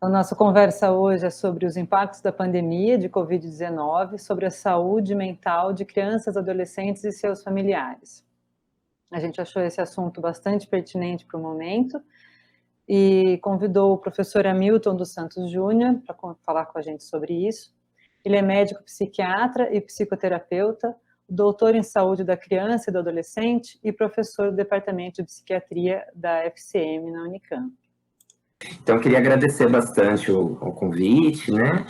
A nossa conversa hoje é sobre os impactos da pandemia de Covid-19 sobre a saúde mental de crianças, adolescentes e seus familiares. A gente achou esse assunto bastante pertinente para o momento e convidou o professor Hamilton dos Santos Júnior para falar com a gente sobre isso. Ele é médico psiquiatra e psicoterapeuta, doutor em saúde da criança e do adolescente e professor do departamento de psiquiatria da FCM na Unicamp. Então, eu queria agradecer bastante o convite, né?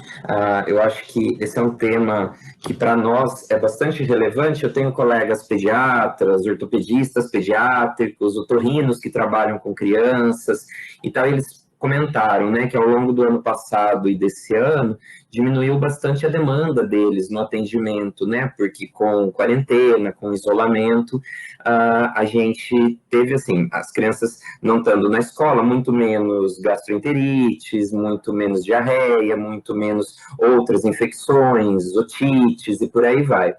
Eu acho que esse é um tema que, para nós, é bastante relevante. Eu tenho colegas pediatras, ortopedistas pediátricos, otorrinos que trabalham com crianças, e tal, eles comentaram, né, que ao longo do ano passado e desse ano, diminuiu bastante a demanda deles no atendimento, né, porque com quarentena, com isolamento, a gente teve, assim, as crianças não estando na escola, muito menos gastroenterites, muito menos diarreia, muito menos outras infecções, otites e por aí vai.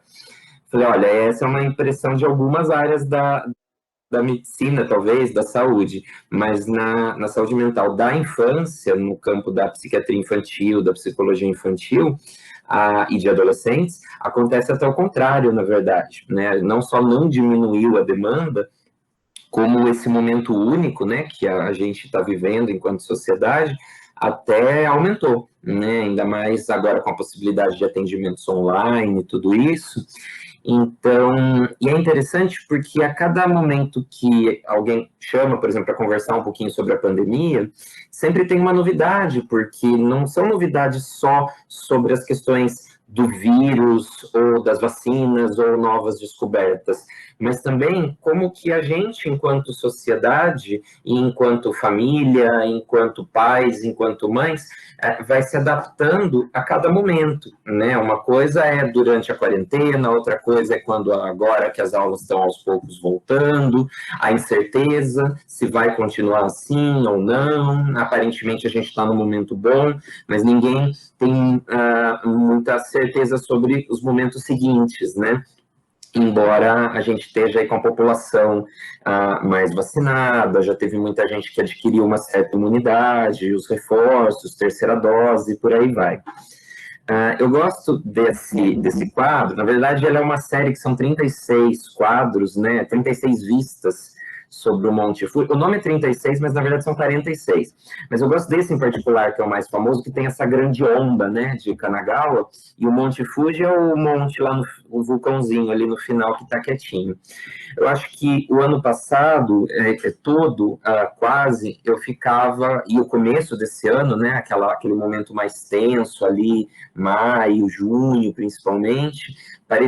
Falei, olha, essa é uma impressão de algumas áreas da medicina, talvez, da saúde, mas na saúde mental da infância, no campo da psiquiatria infantil, da psicologia infantil e de adolescentes, acontece até o contrário, na verdade, né? Não só não diminuiu a demanda, como esse momento único, né, que a gente está vivendo enquanto sociedade, até aumentou, né? Ainda mais agora com a possibilidade de atendimentos online e tudo isso. Então, e é interessante porque a cada momento que alguém chama, por exemplo, para conversar um pouquinho sobre a pandemia, sempre tem uma novidade, porque não são novidades só sobre as questões do vírus, ou das vacinas, ou novas descobertas, mas também como que a gente, enquanto sociedade, e enquanto família, enquanto pais, enquanto mães, vai se adaptando a cada momento, né? Uma coisa é durante a quarentena, outra coisa é quando agora que as aulas estão aos poucos voltando, a incerteza se vai continuar assim ou não. Aparentemente a gente está num momento bom, mas ninguém tem muita certeza sobre os momentos seguintes, né? Embora a gente esteja aí com a população mais vacinada, já teve muita gente que adquiriu uma certa imunidade, os reforços, terceira dose, por aí vai. Eu gosto desse quadro, na verdade ele é uma série que são 36 quadros, né, 36 vistas sobre o Monte Fuji. O nome é 36, mas na verdade são 46. Mas eu gosto desse em particular, que é o mais famoso, que tem essa grande onda, né, de Kanagawa, e o Monte Fuji é o monte lá, o vulcãozinho ali no final que está quietinho. Eu acho que o ano passado, todo, quase, eu ficava, e o começo desse ano, né, aquele momento mais tenso ali, maio, junho, principalmente,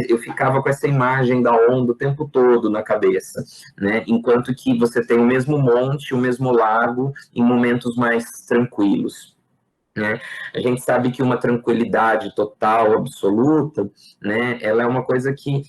eu ficava com essa imagem da onda o tempo todo na cabeça, né, enquanto que você tem o mesmo monte, o mesmo lago, em momentos mais tranquilos. Né? A gente sabe que uma tranquilidade total, absoluta, né, ela é uma coisa que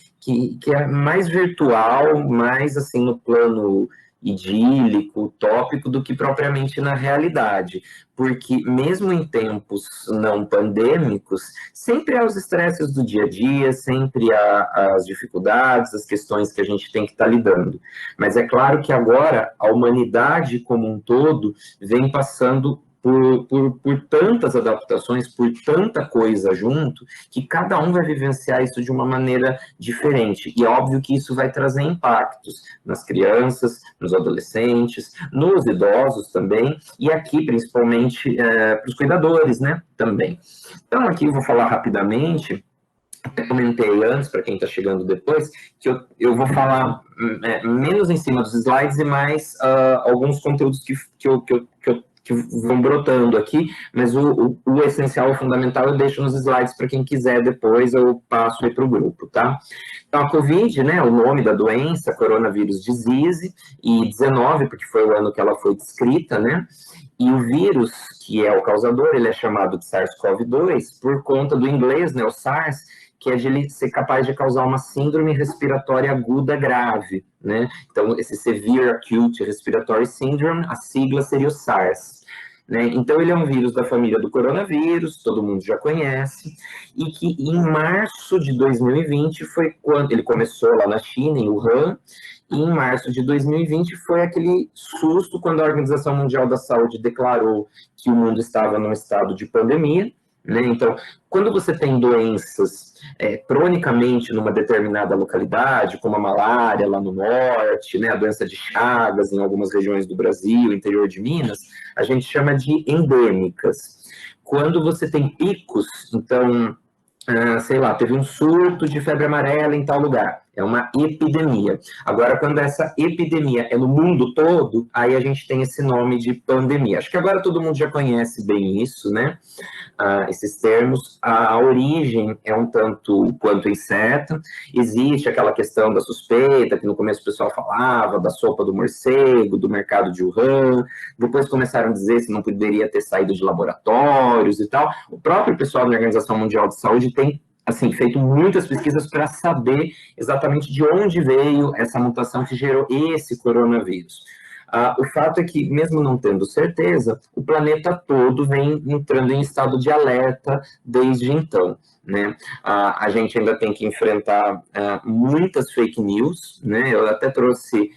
é mais virtual, mais assim no plano idílico, utópico, do que propriamente na realidade, porque mesmo em tempos não pandêmicos, sempre há os estresses do dia a dia, sempre há as dificuldades, as questões que a gente tem que estar lidando, mas é claro que agora a humanidade como um todo vem passando por tantas adaptações, por tanta coisa junto, que cada um vai vivenciar isso de uma maneira diferente. E é óbvio que isso vai trazer impactos nas crianças, nos adolescentes, nos idosos também, e aqui, principalmente, para os cuidadores, né, também. Então, aqui eu vou falar rapidamente. Eu comentei antes, para quem está chegando depois, que eu vou falar menos em cima dos slides e mais alguns conteúdos que vão brotando aqui, mas o essencial, o fundamental, eu deixo nos slides para quem quiser depois, eu passo aí para o grupo, tá? Então, a Covid, né, o nome da doença, Coronavirus Disease, e 19, porque foi o ano que ela foi descrita, né? E o vírus, que é o causador, ele é chamado de SARS-CoV-2 por conta do inglês, né, o SARS, que é de ele ser capaz de causar uma síndrome respiratória aguda grave, né? Então, esse Severe Acute Respiratory Syndrome, a sigla seria o SARS. né? Então, ele é um vírus da família do coronavírus, todo mundo já conhece, e que em março de 2020 foi quando ele começou lá na China, em Wuhan, e em março de 2020 foi aquele susto quando a Organização Mundial da Saúde declarou que o mundo estava num estado de pandemia, né? Então, quando você tem doenças cronicamente numa determinada localidade, como a malária lá no norte, né, a doença de Chagas em algumas regiões do Brasil, interior de Minas, a gente chama de endêmicas. Quando você tem picos, então, sei lá, teve um surto de febre amarela em tal lugar, é uma epidemia. Agora, quando essa epidemia é no mundo todo, aí a gente tem esse nome de pandemia. Acho que agora todo mundo já conhece bem isso, né? Esses termos, a origem é um tanto quanto incerta, existe aquela questão da suspeita, que no começo o pessoal falava, da sopa do morcego, do mercado de Wuhan, depois começaram a dizer se não poderia ter saído de laboratórios e tal. O próprio pessoal da Organização Mundial de Saúde tem assim, feito muitas pesquisas para saber exatamente de onde veio essa mutação que gerou esse coronavírus. O fato é que, mesmo não tendo certeza, o planeta todo vem entrando em estado de alerta desde então, né? A gente ainda tem que enfrentar muitas fake news, né? Eu até trouxe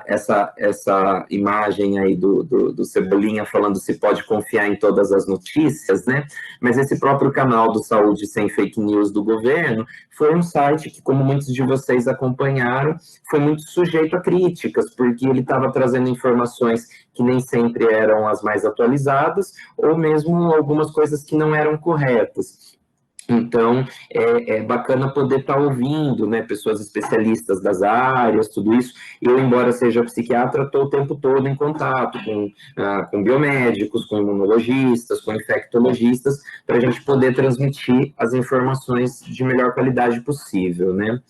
essa imagem aí do Cebolinha falando se pode confiar em todas as notícias, né? Mas esse próprio canal do Saúde Sem Fake News do governo foi um site que, como muitos de vocês acompanharam, foi muito sujeito a críticas, porque ele estava trazendo informações que nem sempre eram as mais atualizadas, ou mesmo algumas coisas que não eram corretas. Então, é bacana poder estar ouvindo, né, pessoas especialistas das áreas, tudo isso. Eu, embora seja psiquiatra, estou o tempo todo em contato com biomédicos, com imunologistas, com infectologistas, para a gente poder transmitir as informações de melhor qualidade possível, né?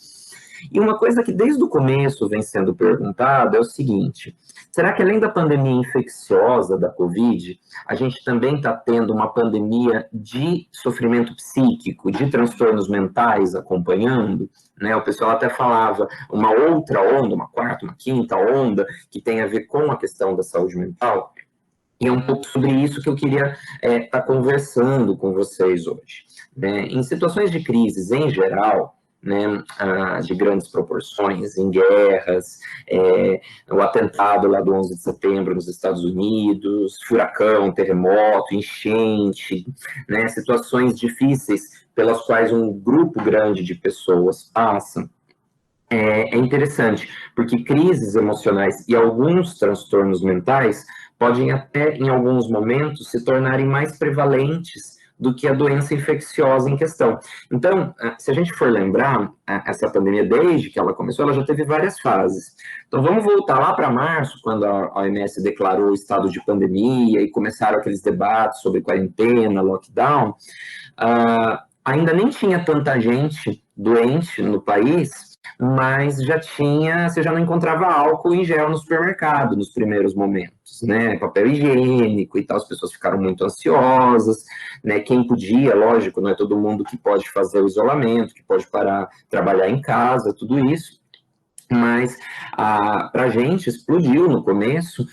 E uma coisa que desde o começo vem sendo perguntada é o seguinte: será que além da pandemia infecciosa da Covid, a gente também está tendo uma pandemia de sofrimento psíquico, de transtornos mentais acompanhando? Né? O pessoal até falava uma outra onda, uma quarta, uma quinta onda, que tem a ver com a questão da saúde mental. E é um pouco sobre isso que eu queria estar conversando com vocês hoje. Né? Em situações de crises em geral, né, de grandes proporções, em guerras, o atentado lá do 11 de setembro nos Estados Unidos, furacão, terremoto, enchente, né, situações difíceis pelas quais um grupo grande de pessoas passa. É interessante, porque crises emocionais e alguns transtornos mentais podem até, em alguns momentos, se tornarem mais prevalentes do que a doença infecciosa em questão. Então, se a gente for lembrar, essa pandemia, desde que ela começou, ela já teve várias fases. Então, vamos voltar lá para março, quando a OMS declarou o estado de pandemia e começaram aqueles debates sobre quarentena, lockdown. Ainda nem tinha tanta gente doente no país, mas você já não encontrava álcool em gel no supermercado nos primeiros momentos, né? Papel higiênico e tal, as pessoas ficaram muito ansiosas, né? Quem podia, lógico, não é todo mundo que pode fazer o isolamento, que pode parar, trabalhar em casa, tudo isso. Mas para a gente explodiu no começo,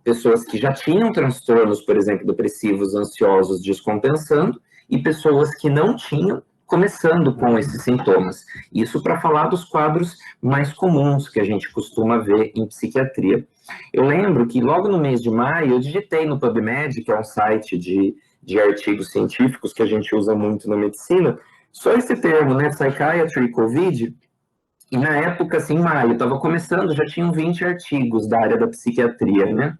pessoas que já tinham transtornos, por exemplo, depressivos, ansiosos, descompensando, e pessoas que não tinham, começando com esses sintomas. Isso para falar dos quadros mais comuns que a gente costuma ver em psiquiatria. Eu lembro que logo no mês de maio eu digitei no PubMed, que é um site de artigos científicos que a gente usa muito na medicina, só esse termo, né, Psychiatry Covid, e na época, assim, em maio, estava começando, já tinham 20 artigos da área da psiquiatria, né?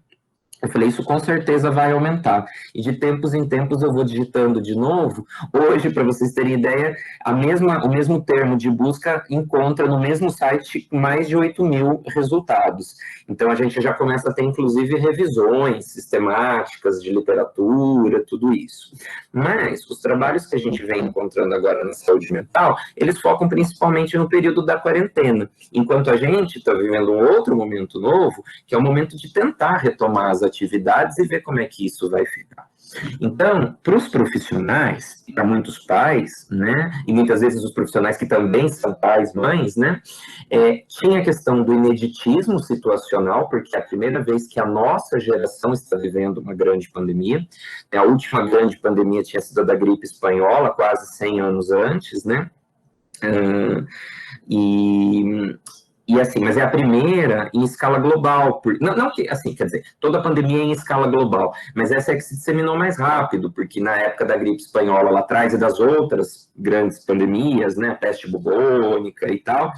Eu falei, isso com certeza vai aumentar. E de tempos em tempos eu vou digitando de novo. Hoje, para vocês terem ideia, o mesmo termo de busca encontra no mesmo site mais de 8.000 resultados. Então a gente já começa a ter, inclusive, revisões sistemáticas de literatura, tudo isso. Mas os trabalhos que a gente vem encontrando agora na saúde mental, eles focam principalmente no período da quarentena. Enquanto a gente está vivendo um outro momento novo, que é o momento de tentar retomar as atividades e ver como é que isso vai ficar. Então, para os profissionais, para muitos pais, né, e muitas vezes os profissionais que também são pais, mães, né, tinha a questão do ineditismo situacional, porque é a primeira vez que a nossa geração está vivendo uma grande pandemia. A última grande pandemia tinha sido a da gripe espanhola, quase 100 anos antes, né, e assim, mas é a primeira em escala global. Não que, assim, quer dizer, toda a pandemia é em escala global, mas essa é que se disseminou mais rápido, porque na época da gripe espanhola lá atrás e das outras grandes pandemias, né, a peste bubônica e tal,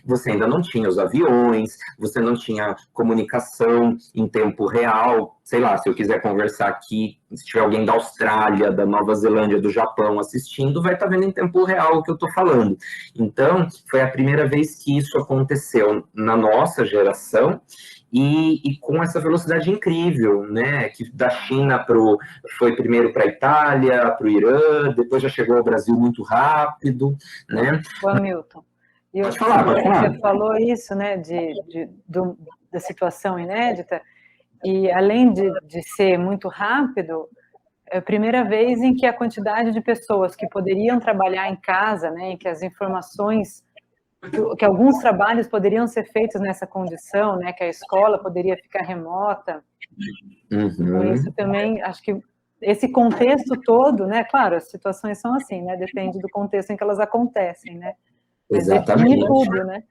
você ainda não tinha os aviões, você não tinha comunicação em tempo real. Sei lá, se eu quiser conversar aqui, se tiver alguém da Austrália, da Nova Zelândia, do Japão assistindo, vai estar vendo em tempo real o que eu estou falando. Então, foi a primeira vez que isso aconteceu na nossa geração, e com essa velocidade incrível, né? Que da China foi primeiro para a Itália, para o Irã, depois já chegou ao Brasil muito rápido, né? O Hamilton. Pode falar. Você falou isso, né, da situação inédita, e além de ser muito rápido, é a primeira vez em que a quantidade de pessoas que poderiam trabalhar em casa, né, em que as informações, que alguns trabalhos poderiam ser feitos nessa condição, né, que a escola poderia ficar remota. Então, isso também, acho que esse contexto todo, né, claro, as situações são assim, né, depende do contexto em que elas acontecem, né, mas Exatamente. define tudo, né?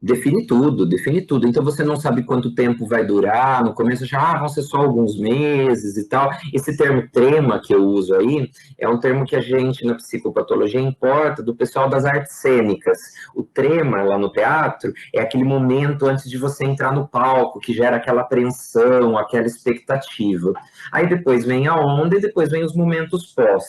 Define tudo, define tudo. Então você não sabe quanto tempo vai durar, no começo já vão ser só alguns meses e tal. Esse termo trema que eu uso aí é um termo que a gente na psicopatologia importa do pessoal das artes cênicas. O trema lá no teatro é aquele momento antes de você entrar no palco, que gera aquela apreensão, aquela expectativa. Aí depois vem a onda e depois vem os momentos pós.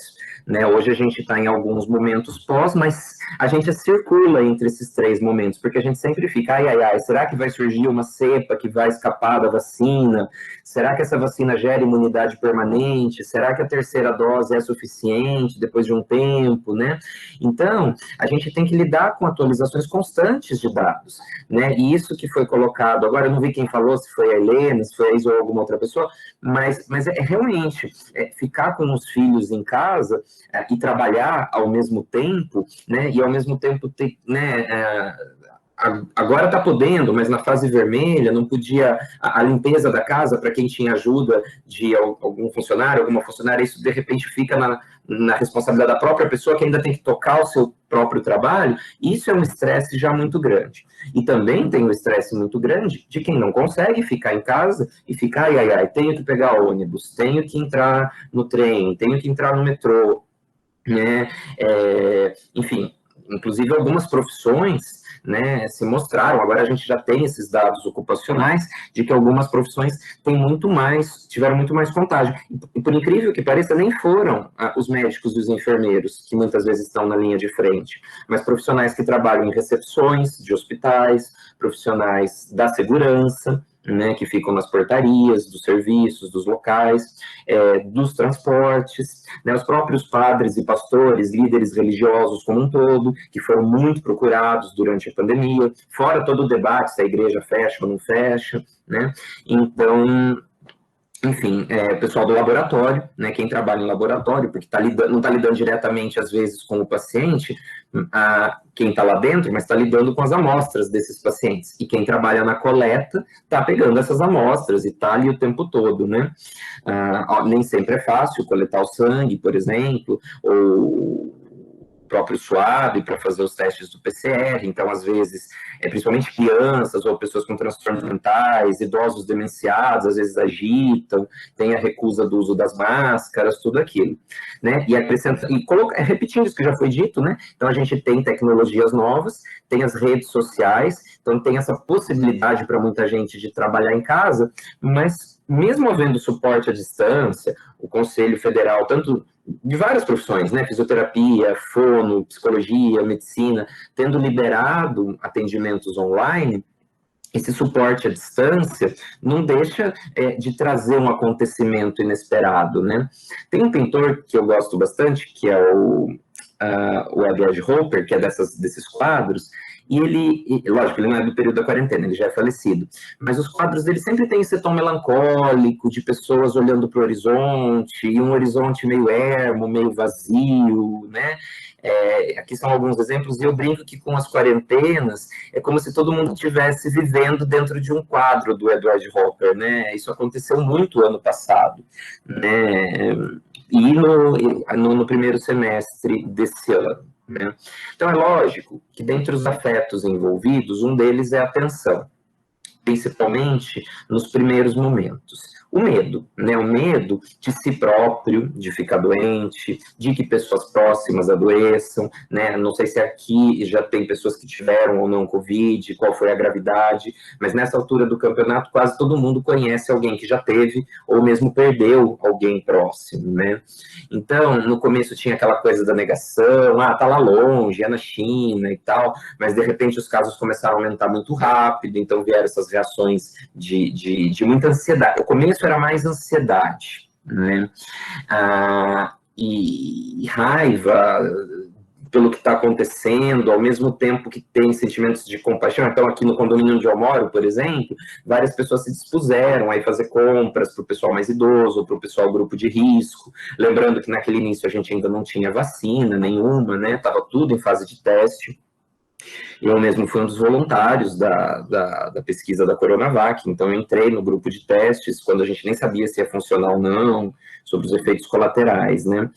Né? Hoje a gente está em alguns momentos pós, mas a gente circula entre esses três momentos, porque a gente sempre fica, ai, será que vai surgir uma cepa que vai escapar da vacina? Será que essa vacina gera imunidade permanente? Será que a terceira dose é suficiente depois de um tempo, né? Então, a gente tem que lidar com atualizações constantes de dados, né? E isso que foi colocado, agora eu não vi quem falou, se foi a Helena, se foi a Isa ou alguma outra pessoa, mas é realmente ficar com os filhos em casa e trabalhar ao mesmo tempo, né, e ao mesmo tempo ter, né, agora está podendo, mas na fase vermelha não podia, a limpeza da casa, para quem tinha ajuda de algum funcionário, alguma funcionária, isso de repente fica na responsabilidade da própria pessoa, que ainda tem que tocar o seu próprio trabalho. Isso é um estresse já muito grande. E também tem um estresse muito grande de quem não consegue ficar em casa e ficar, tenho que pegar ônibus, tenho que entrar no trem, tenho que entrar no metrô, né? Enfim, inclusive algumas profissões, né, se mostraram, agora a gente já tem esses dados ocupacionais, de que algumas profissões tiveram muito mais contágio. E por incrível que pareça, nem foram os médicos e os enfermeiros, que muitas vezes estão na linha de frente, mas profissionais que trabalham em recepções de hospitais, profissionais da segurança, né, que ficam nas portarias, dos serviços, dos locais, dos transportes, né, os próprios padres e pastores, líderes religiosos como um todo, que foram muito procurados durante a pandemia, fora todo o debate se a igreja fecha ou não fecha, né, então, enfim, o pessoal do laboratório, né, quem trabalha em laboratório, porque não está lidando diretamente, às vezes, com o paciente, quem está lá dentro, mas está lidando com as amostras desses pacientes. E quem trabalha na coleta está pegando essas amostras e está ali o tempo todo, né? Nem sempre é fácil coletar o sangue, por exemplo, ou próprio suave para fazer os testes do PCR, então às vezes, principalmente crianças ou pessoas com transtornos mentais, idosos demenciados, às vezes agitam, tem a recusa do uso das máscaras, tudo aquilo, né, repetindo isso que já foi dito, né, então a gente tem tecnologias novas, tem as redes sociais, então tem essa possibilidade para muita gente de trabalhar em casa, mas mesmo havendo suporte à distância, o Conselho Federal, tanto de várias profissões, né, fisioterapia, fono, psicologia, medicina, tendo liberado atendimentos online, esse suporte à distância não deixa de trazer um acontecimento inesperado, né? Tem um pintor que eu gosto bastante, que é o Edward Hopper, que é desses quadros, e lógico, ele não é do período da quarentena, ele já é falecido, mas os quadros dele sempre tem esse tom melancólico, de pessoas olhando para o horizonte, e um horizonte meio ermo, meio vazio, né? Aqui são alguns exemplos, e eu brinco que com as quarentenas, é como se todo mundo estivesse vivendo dentro de um quadro do Edward Hopper, né? Isso aconteceu muito ano passado, né? E no primeiro semestre desse ano, né? Então, é lógico que dentre os afetos envolvidos, um deles é a tensão, principalmente nos primeiros momentos. O medo, né? O medo de si próprio, de ficar doente, de que pessoas próximas adoeçam, né? Não sei se aqui já tem pessoas que tiveram ou não Covid, qual foi a gravidade, mas nessa altura do campeonato quase todo mundo conhece alguém que já teve ou mesmo perdeu alguém próximo, né? Então, no começo tinha aquela coisa da negação, tá lá longe, é na China e tal, mas de repente os casos começaram a aumentar muito rápido, então vieram essas reações de muita ansiedade. O começo era mais ansiedade, né? E raiva pelo que está acontecendo, ao mesmo tempo que tem sentimentos de compaixão. Então, aqui no condomínio onde eu moro, por exemplo, várias pessoas se dispuseram a ir fazer compras para o pessoal mais idoso, para o pessoal grupo de risco. Lembrando que naquele início a gente ainda não tinha vacina nenhuma, né? Estava tudo em fase de teste. Eu mesmo fui um dos voluntários da pesquisa da Coronavac, então eu entrei no grupo de testes quando a gente nem sabia se ia funcionar ou não, sobre os efeitos colaterais, né?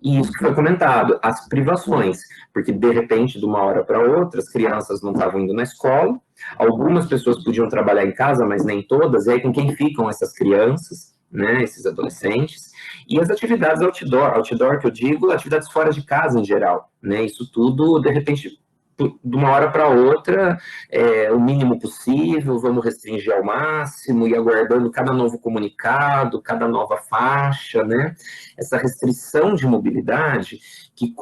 E isso que foi comentado, as privações, porque de repente, de uma hora para outra, as crianças não estavam indo na escola, algumas pessoas podiam trabalhar em casa, mas nem todas, e aí com quem ficam essas crianças, né, esses adolescentes, e as atividades outdoor que eu digo, atividades fora de casa em geral, né, isso tudo, de repente, de uma hora para outra, o mínimo possível, vamos restringir ao máximo, e aguardando cada novo comunicado, cada nova faixa, né? Essa restrição de mobilidade, que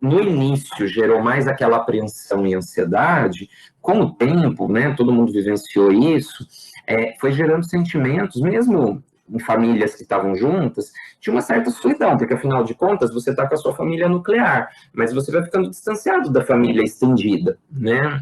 no início gerou mais aquela apreensão e ansiedade, com o tempo, né, todo mundo vivenciou isso, foi gerando sentimentos, mesmo em famílias que estavam juntas, de uma certa solidão, porque afinal de contas você está com a sua família nuclear, mas você vai ficando distanciado da família estendida, né?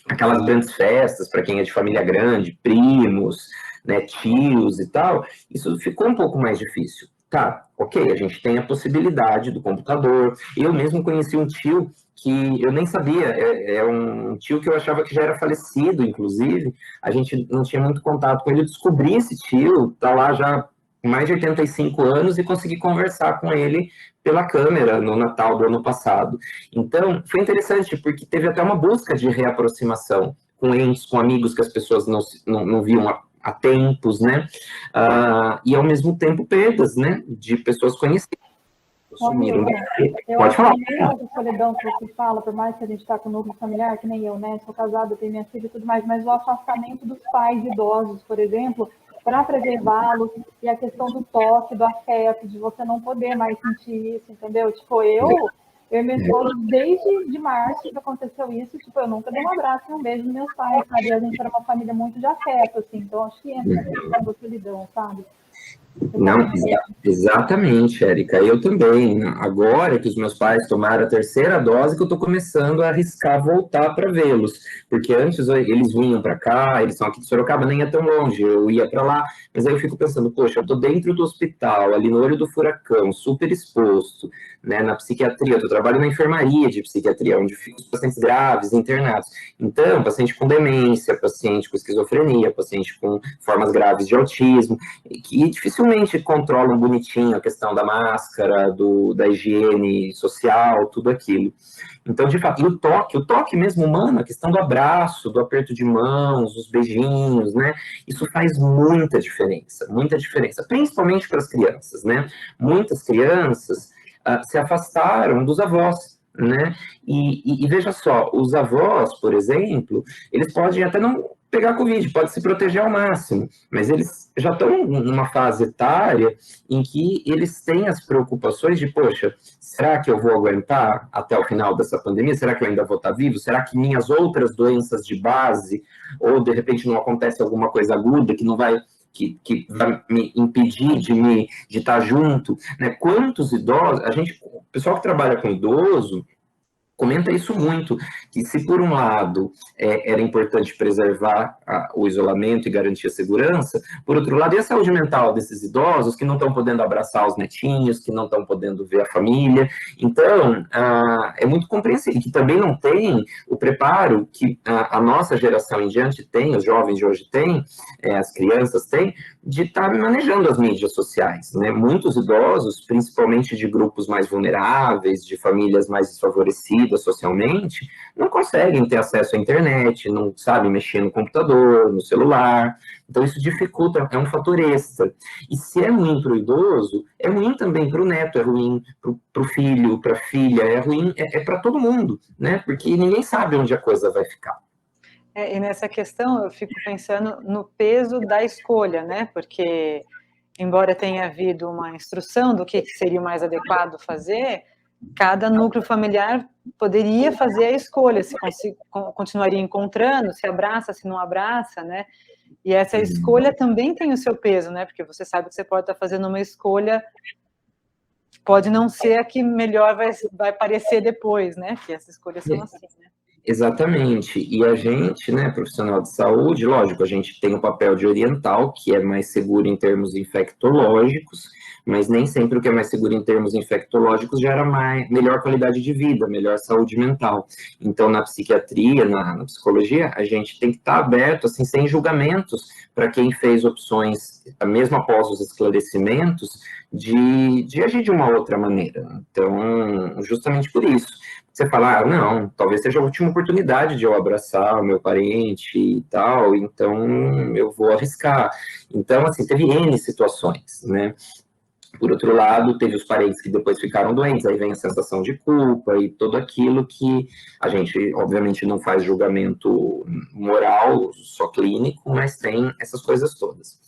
Aquelas grandes festas, para quem é de família grande, primos, né, tios e tal, isso ficou um pouco mais difícil. Tá, ok, a gente tem a possibilidade do computador. Eu mesmo conheci um tio que eu nem sabia, é um tio que eu achava que já era falecido, inclusive, a gente não tinha muito contato com ele, eu descobri esse tio, tá lá já com mais de 85 anos e consegui conversar com ele pela câmera no Natal do ano passado. Então, foi interessante, porque teve até uma busca de reaproximação com entes, com amigos que as pessoas não viam há tempos, né? E ao mesmo tempo perdas, né? De pessoas conhecidas. Sumiram. Eu Pode acho falar. que nem essa solidão que você fala, por mais que a gente está com núcleo familiar, que nem eu, né? Sou casada, tenho minha filha e tudo mais, mas o afastamento dos pais idosos, por exemplo, para preservá-los, e a questão do toque, do afeto, de você não poder mais sentir isso, entendeu? Tipo, eu e meu esposo, desde março que aconteceu isso, tipo, eu nunca dei um abraço e um beijo nos meus pais, sabe? A gente era uma família muito de afeto, assim, então acho que entra essa questão da solidão, sabe? Não, exatamente, Érica. Eu também. Agora que os meus pais tomaram a terceira dose, que eu estou começando a arriscar voltar para vê-los. Porque antes eles vinham para cá, eles são aqui de Sorocaba, nem é tão longe, eu ia para lá. Mas aí eu fico pensando, poxa, eu estou dentro do hospital, ali no olho do furacão, super exposto, né, na psiquiatria. Eu trabalho na enfermaria de psiquiatria, onde ficam os pacientes graves, internados. Então, paciente com demência, paciente com esquizofrenia, paciente com formas graves de autismo, que dificilmente controlam bonitinho a questão da máscara, da higiene social, tudo aquilo. Então, de fato, e o toque mesmo humano, a questão do abraço, do aperto de mãos, os beijinhos, né? Isso faz muita diferença, principalmente para as crianças, né? Muitas crianças se afastaram dos avós, né? E veja só, os avós, por exemplo, eles podem até não pegar Covid, pode se proteger ao máximo, mas eles já estão numa fase etária em que eles têm as preocupações de, poxa, será que eu vou aguentar até o final dessa pandemia? Será que eu ainda vou estar vivo? Será que minhas outras doenças de base, ou de repente não acontece alguma coisa aguda que não vai que vai me impedir de estar junto, né? Quantos idosos, o pessoal que trabalha com idoso comenta isso muito, que se por um lado era importante preservar o isolamento e garantir a segurança, por outro lado, e a saúde mental desses idosos que não estão podendo abraçar os netinhos, que não estão podendo ver a família. Então, é muito compreensível, que também não tem o preparo que a nossa geração em diante tem, os jovens de hoje têm, as crianças têm, de estar manejando as mídias sociais, né? Muitos idosos, principalmente de grupos mais vulneráveis, de famílias mais desfavorecidas socialmente, não conseguem ter acesso à internet, não sabem mexer no computador, no celular. Então isso dificulta, é um fator extra. E se é ruim para o idoso, é ruim também para o neto, é ruim para o filho, para a filha, é ruim, é para todo mundo, né? Porque ninguém sabe onde a coisa vai ficar. E nessa questão eu fico pensando no peso da escolha, né? Porque, embora tenha havido uma instrução do que seria o mais adequado fazer, cada núcleo familiar poderia fazer a escolha, se continuaria encontrando, se abraça, se não abraça, né? E essa escolha também tem o seu peso, né? Porque você sabe que você pode estar fazendo uma escolha, pode não ser a que melhor vai parecer depois, né? Que essas escolhas são assim, né? Exatamente, e a gente, né, profissional de saúde, lógico, a gente tem o papel de oriental, que é mais seguro em termos infectológicos, mas nem sempre o que é mais seguro em termos infectológicos gera melhor qualidade de vida, melhor saúde mental. Então, na psiquiatria, na psicologia, a gente tem que estar aberto, assim, sem julgamentos, para quem fez opções, mesmo após os esclarecimentos, de agir de uma outra maneira. Então, justamente por isso. Você fala, não, talvez seja a última oportunidade de eu abraçar o meu parente e tal, então eu vou arriscar. Então, assim, teve N situações, né? Por outro lado, teve os parentes que depois ficaram doentes, aí vem a sensação de culpa e tudo aquilo que a gente, obviamente, não faz julgamento moral, só clínico, mas tem essas coisas todas.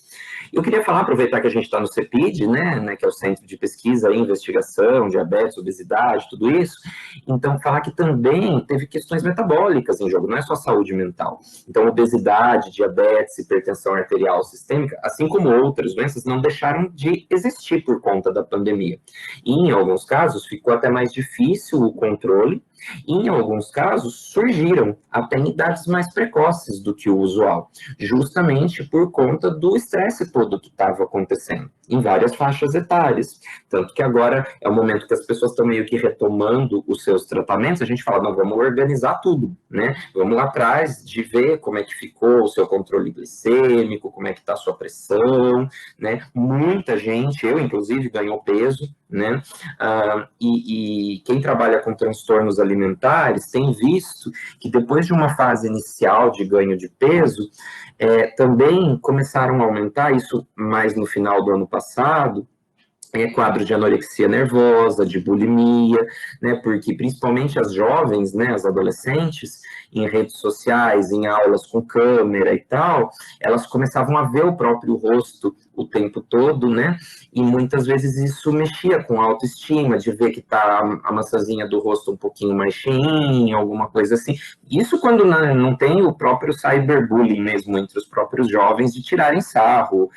Eu queria falar, aproveitar que a gente está no CEPID, né, que é o Centro de Pesquisa e Investigação, Diabetes, Obesidade, tudo isso, então falar que também teve questões metabólicas em jogo, não é só saúde mental. Então, obesidade, diabetes, hipertensão arterial sistêmica, assim como outras doenças, não deixaram de existir por conta da pandemia. E, em alguns casos, ficou até mais difícil o controle, e, em alguns casos, surgiram até em idades mais precoces do que o usual, justamente por conta do estresse todo que estava acontecendo, em várias faixas etárias. Tanto que agora é o momento que as pessoas estão meio que retomando os seus tratamentos, a gente fala, não, vamos organizar tudo, né? Vamos lá atrás de ver como é que ficou o seu controle glicêmico, como é que está a sua pressão, né? Muita gente, eu inclusive, ganhou peso, né? E quem trabalha com transtornos alimentares tem visto que depois de uma fase inicial de ganho de peso, também começaram a aumentar, isso mais no final do ano passado, quadro de anorexia nervosa, de bulimia, né, porque principalmente as jovens, né, as adolescentes, em redes sociais, em aulas com câmera e tal, elas começavam a ver o próprio rosto o tempo todo, né, e muitas vezes isso mexia com a autoestima, de ver que tá a maçãzinha do rosto um pouquinho mais cheinha, alguma coisa assim. Isso quando não tem o próprio cyberbullying mesmo entre os próprios jovens, de tirarem sarro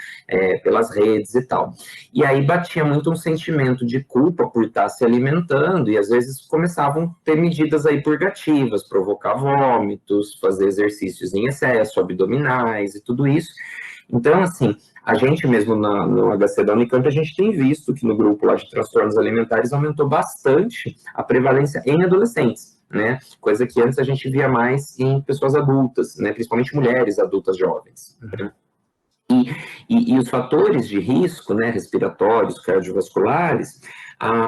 pelas redes e tal. E aí batia muito um sentimento de culpa por estar se alimentando, e às vezes começavam a ter medidas aí purgativas, provocar vômitos, fazer exercícios em excesso, abdominais e tudo isso. Então, assim, a gente mesmo no HC da Unicamp, a gente tem visto que no grupo lá de transtornos alimentares aumentou bastante a prevalência em adolescentes, né? Coisa que antes a gente via mais em pessoas adultas, né? Principalmente mulheres adultas jovens. Né? E os fatores de risco, né, respiratórios, cardiovasculares,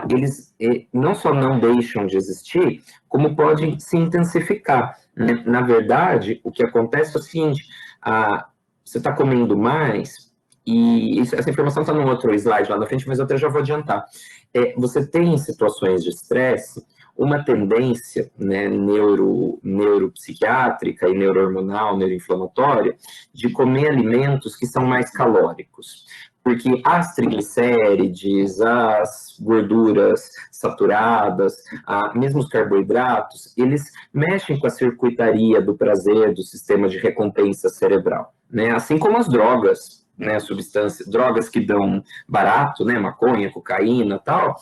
eles não só não deixam de existir, como podem se intensificar. Né? Na verdade, o que acontece é o seguinte, você está comendo mais, e essa informação está num outro slide lá na frente, mas eu até já vou adiantar. Você tem em situações de estresse uma tendência, né, neuropsiquiátrica e neurohormonal, neuroinflamatória, de comer alimentos que são mais calóricos. Porque as triglicérides, as gorduras saturadas, mesmo os carboidratos, eles mexem com a circuitaria do prazer, do sistema de recompensa cerebral, né? Assim como as drogas, né, substâncias, drogas que dão barato, né, maconha, cocaína, tal,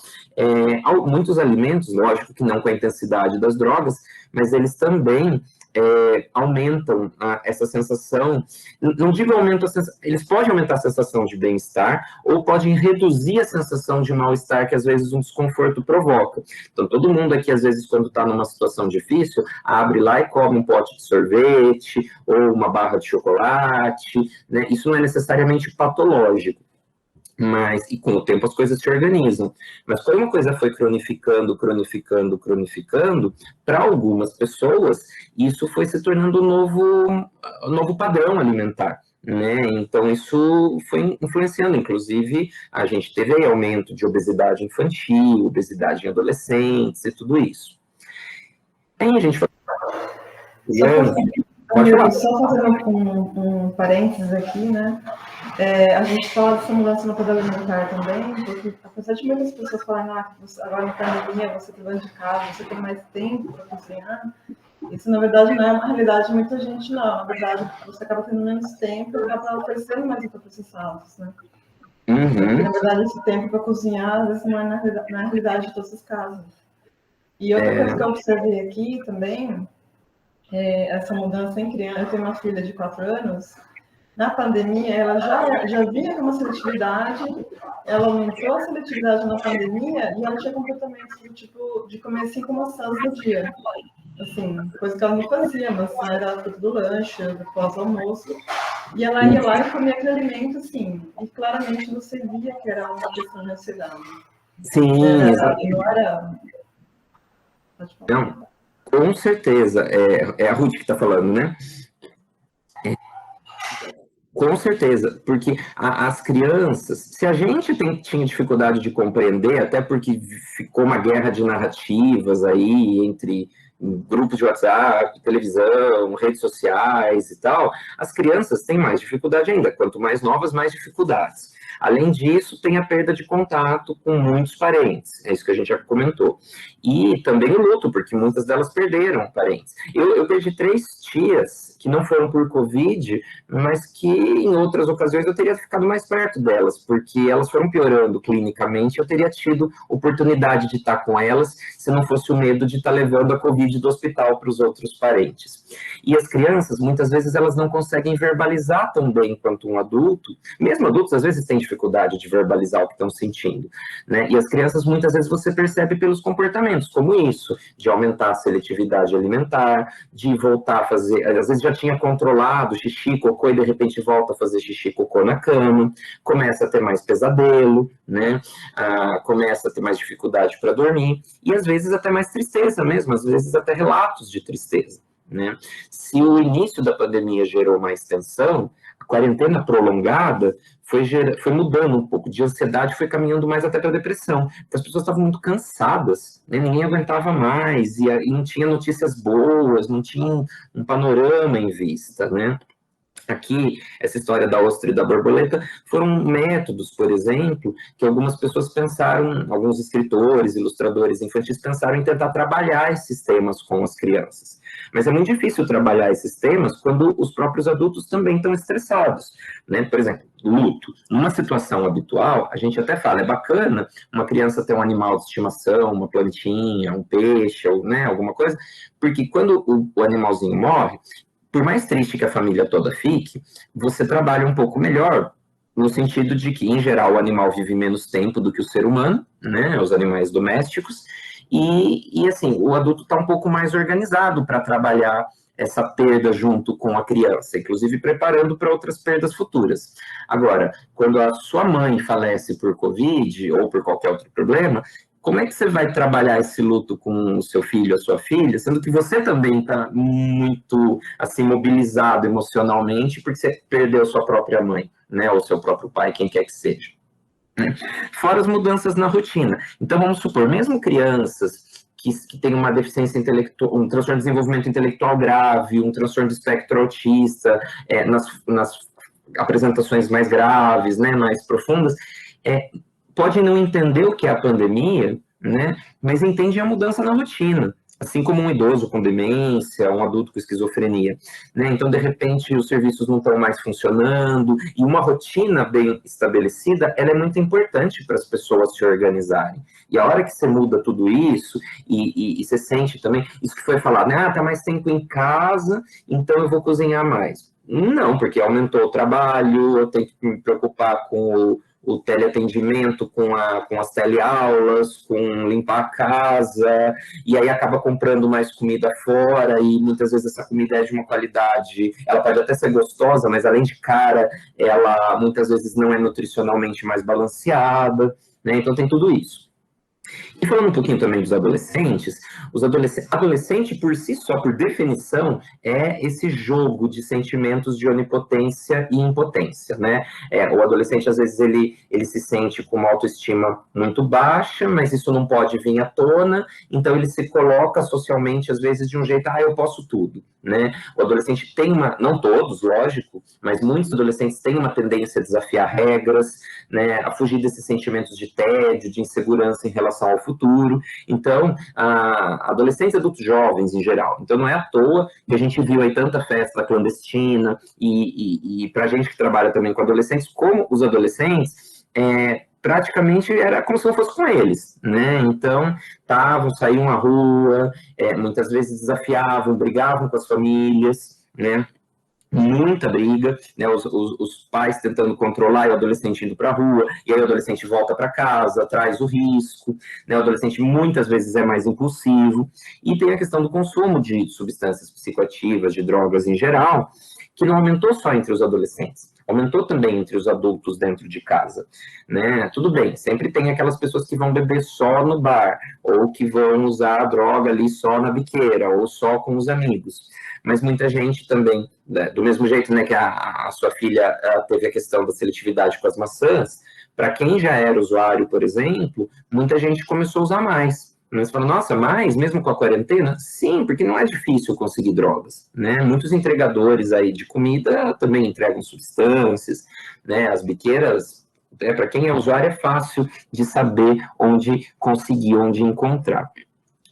muitos alimentos, lógico que não com a intensidade das drogas, mas eles também aumentam essa sensação, não digo aumento a sensação, eles podem aumentar a sensação de bem-estar ou podem reduzir a sensação de mal-estar que às vezes um desconforto provoca. Então todo mundo aqui às vezes quando está numa situação difícil, abre lá e come um pote de sorvete ou uma barra de chocolate, né? Isso não é necessariamente patológico. Mas, e com o tempo as coisas se organizam. Mas quando uma coisa foi cronificando, para algumas pessoas, isso foi se tornando um novo padrão alimentar, né? Então, isso foi influenciando. Inclusive, a gente teve aí aumento de obesidade infantil, obesidade em adolescentes e tudo isso. Aí a gente foi... Só fazendo um parênteses aqui, né? A gente fala dessa mudança no padrão alimentar também, porque apesar de muitas pessoas falarem agora na pandemia você está dentro de casa, você tem mais tempo para cozinhar, isso na verdade não é uma realidade de muita gente, não. Na verdade, você acaba tendo menos tempo e acaba oferecendo mais ultraprocessados, né? Uhum. Porque, na verdade, esse tempo para cozinhar, às vezes não é na realidade de todos os casos. E outra coisa que eu observei aqui também, essa mudança em criança, eu tenho uma filha de 4 anos, na pandemia ela já vinha com uma seletividade, ela aumentou a seletividade na pandemia e ela tinha comportamentos do tipo de comer 5 maçãs no dia. Assim, coisa que ela não fazia, maçã era fruto do lanche, do pós-almoço, e ela ia lá e comia aquele alimento, assim, e claramente você via que era uma questão de ansiedade. Sim, não era... Não, com certeza, é a Ruth que está falando, né? Com certeza, porque as crianças, se a gente tinha dificuldade de compreender, até porque ficou uma guerra de narrativas aí entre grupos de WhatsApp, televisão, redes sociais e tal, as crianças têm mais dificuldade ainda, quanto mais novas, mais dificuldades. Além disso, tem a perda de contato com muitos parentes, é isso que a gente já comentou. E também o luto, porque muitas delas perderam parentes. Eu perdi 3 tias que não foram por Covid, mas que em outras ocasiões eu teria ficado mais perto delas, porque elas foram piorando clinicamente, eu teria tido oportunidade de estar com elas, se não fosse o medo de estar levando a Covid do hospital para os outros parentes. E as crianças, muitas vezes, elas não conseguem verbalizar tão bem quanto um adulto, mesmo adultos, às vezes, têm dificuldade de verbalizar o que estão sentindo, né? E as crianças, muitas vezes, você percebe pelos comportamentos, como isso, de aumentar a seletividade alimentar, de voltar a fazer, às vezes já tinha controlado xixi, cocô, e de repente volta a fazer xixi, cocô na cama, começa a ter mais pesadelo, né? Começa a ter mais dificuldade para dormir, e às vezes até mais tristeza mesmo, às vezes até relatos de tristeza, né? Se o início da pandemia gerou mais tensão, a quarentena prolongada foi mudando um pouco de ansiedade, foi caminhando mais até para depressão, porque as pessoas estavam muito cansadas, né? Ninguém aguentava mais, e não tinha notícias boas, não tinha um panorama em vista, né? Aqui, essa história da ostra e da borboleta foram métodos, por exemplo, que algumas pessoas pensaram, alguns escritores, ilustradores infantis pensaram em tentar trabalhar esses temas com as crianças. Mas é muito difícil trabalhar esses temas quando os próprios adultos também estão estressados, né? Por exemplo, luto. Numa situação habitual, a gente até fala, é bacana uma criança ter um animal de estimação, uma plantinha, um peixe, ou, né, alguma coisa, porque quando o animalzinho morre, por mais triste que a família toda fique, você trabalha um pouco melhor, no sentido de que, em geral, o animal vive menos tempo do que o ser humano, né, os animais domésticos, e assim, o adulto está um pouco mais organizado para trabalhar essa perda junto com a criança, inclusive preparando para outras perdas futuras. Agora, quando a sua mãe falece por Covid ou por qualquer outro problema, como é que você vai trabalhar esse luto com o seu filho, a sua filha, sendo que você também está muito, assim, mobilizado emocionalmente porque você perdeu sua própria mãe, né, ou seu próprio pai, quem quer que seja. Né? Fora as mudanças na rotina. Então, vamos supor, mesmo crianças que têm uma deficiência intelectual, um transtorno de desenvolvimento intelectual grave, um transtorno de espectro autista, nas apresentações mais graves, né, mais profundas, pode não entender o que é a pandemia, né, mas entende a mudança na rotina. assim como um idoso com demência, um adulto com esquizofrenia, né? Então, de repente, os serviços não estão mais funcionando, e uma rotina bem estabelecida, ela é muito importante para as pessoas se organizarem. E a hora que você muda tudo isso, e você sente também, isso que foi falado, né? Tá mais tempo em casa, então eu vou cozinhar mais. Não, porque aumentou o trabalho, eu tenho que me preocupar com o teleatendimento, com as teleaulas, com limpar a casa, e aí acaba comprando mais comida fora, e muitas vezes essa comida é de uma qualidade, ela pode até ser gostosa, mas além de cara, ela muitas vezes não é nutricionalmente mais balanceada, né? Então tem tudo isso. E falando um pouquinho também dos adolescentes, adolescente por si só, por definição, é esse jogo de sentimentos de onipotência e impotência, né? O adolescente, às vezes, ele se sente com uma autoestima muito baixa, mas isso não pode vir à tona, então ele se coloca socialmente, às vezes, de um jeito, eu posso tudo, né? O adolescente tem não todos, lógico, mas muitos adolescentes têm uma tendência a desafiar regras, né, a fugir desses sentimentos de tédio, de insegurança em relação ao futuro. Então, adolescentes e adultos jovens em geral. Então, não é à toa que a gente viu aí tanta festa clandestina, e para a gente que trabalha também com adolescentes, como os adolescentes, praticamente era como se não fosse com eles, né? Então, saíam à rua, muitas vezes desafiavam, brigavam com as famílias, né? Muita briga, né? Os pais tentando controlar e o adolescente indo para a rua, e aí o adolescente volta para casa, traz o risco, né? O adolescente muitas vezes é mais impulsivo, e tem a questão do consumo de substâncias psicoativas, de drogas em geral, que não aumentou só entre os adolescentes, aumentou também entre os adultos dentro de casa, né? Tudo bem, sempre tem aquelas pessoas que vão beber só no bar, ou que vão usar a droga ali só na biqueira, ou só com os amigos, mas muita gente também, né, do mesmo jeito, né, que a sua filha teve a questão da seletividade com as maçãs, para quem já era usuário, por exemplo, muita gente começou a usar mais. Você fala, nossa, mais, mesmo com a quarentena? Sim, porque não é difícil conseguir drogas, né? Muitos entregadores aí de comida também entregam substâncias, né? As biqueiras, para quem é usuário, é fácil de saber onde conseguir, onde encontrar.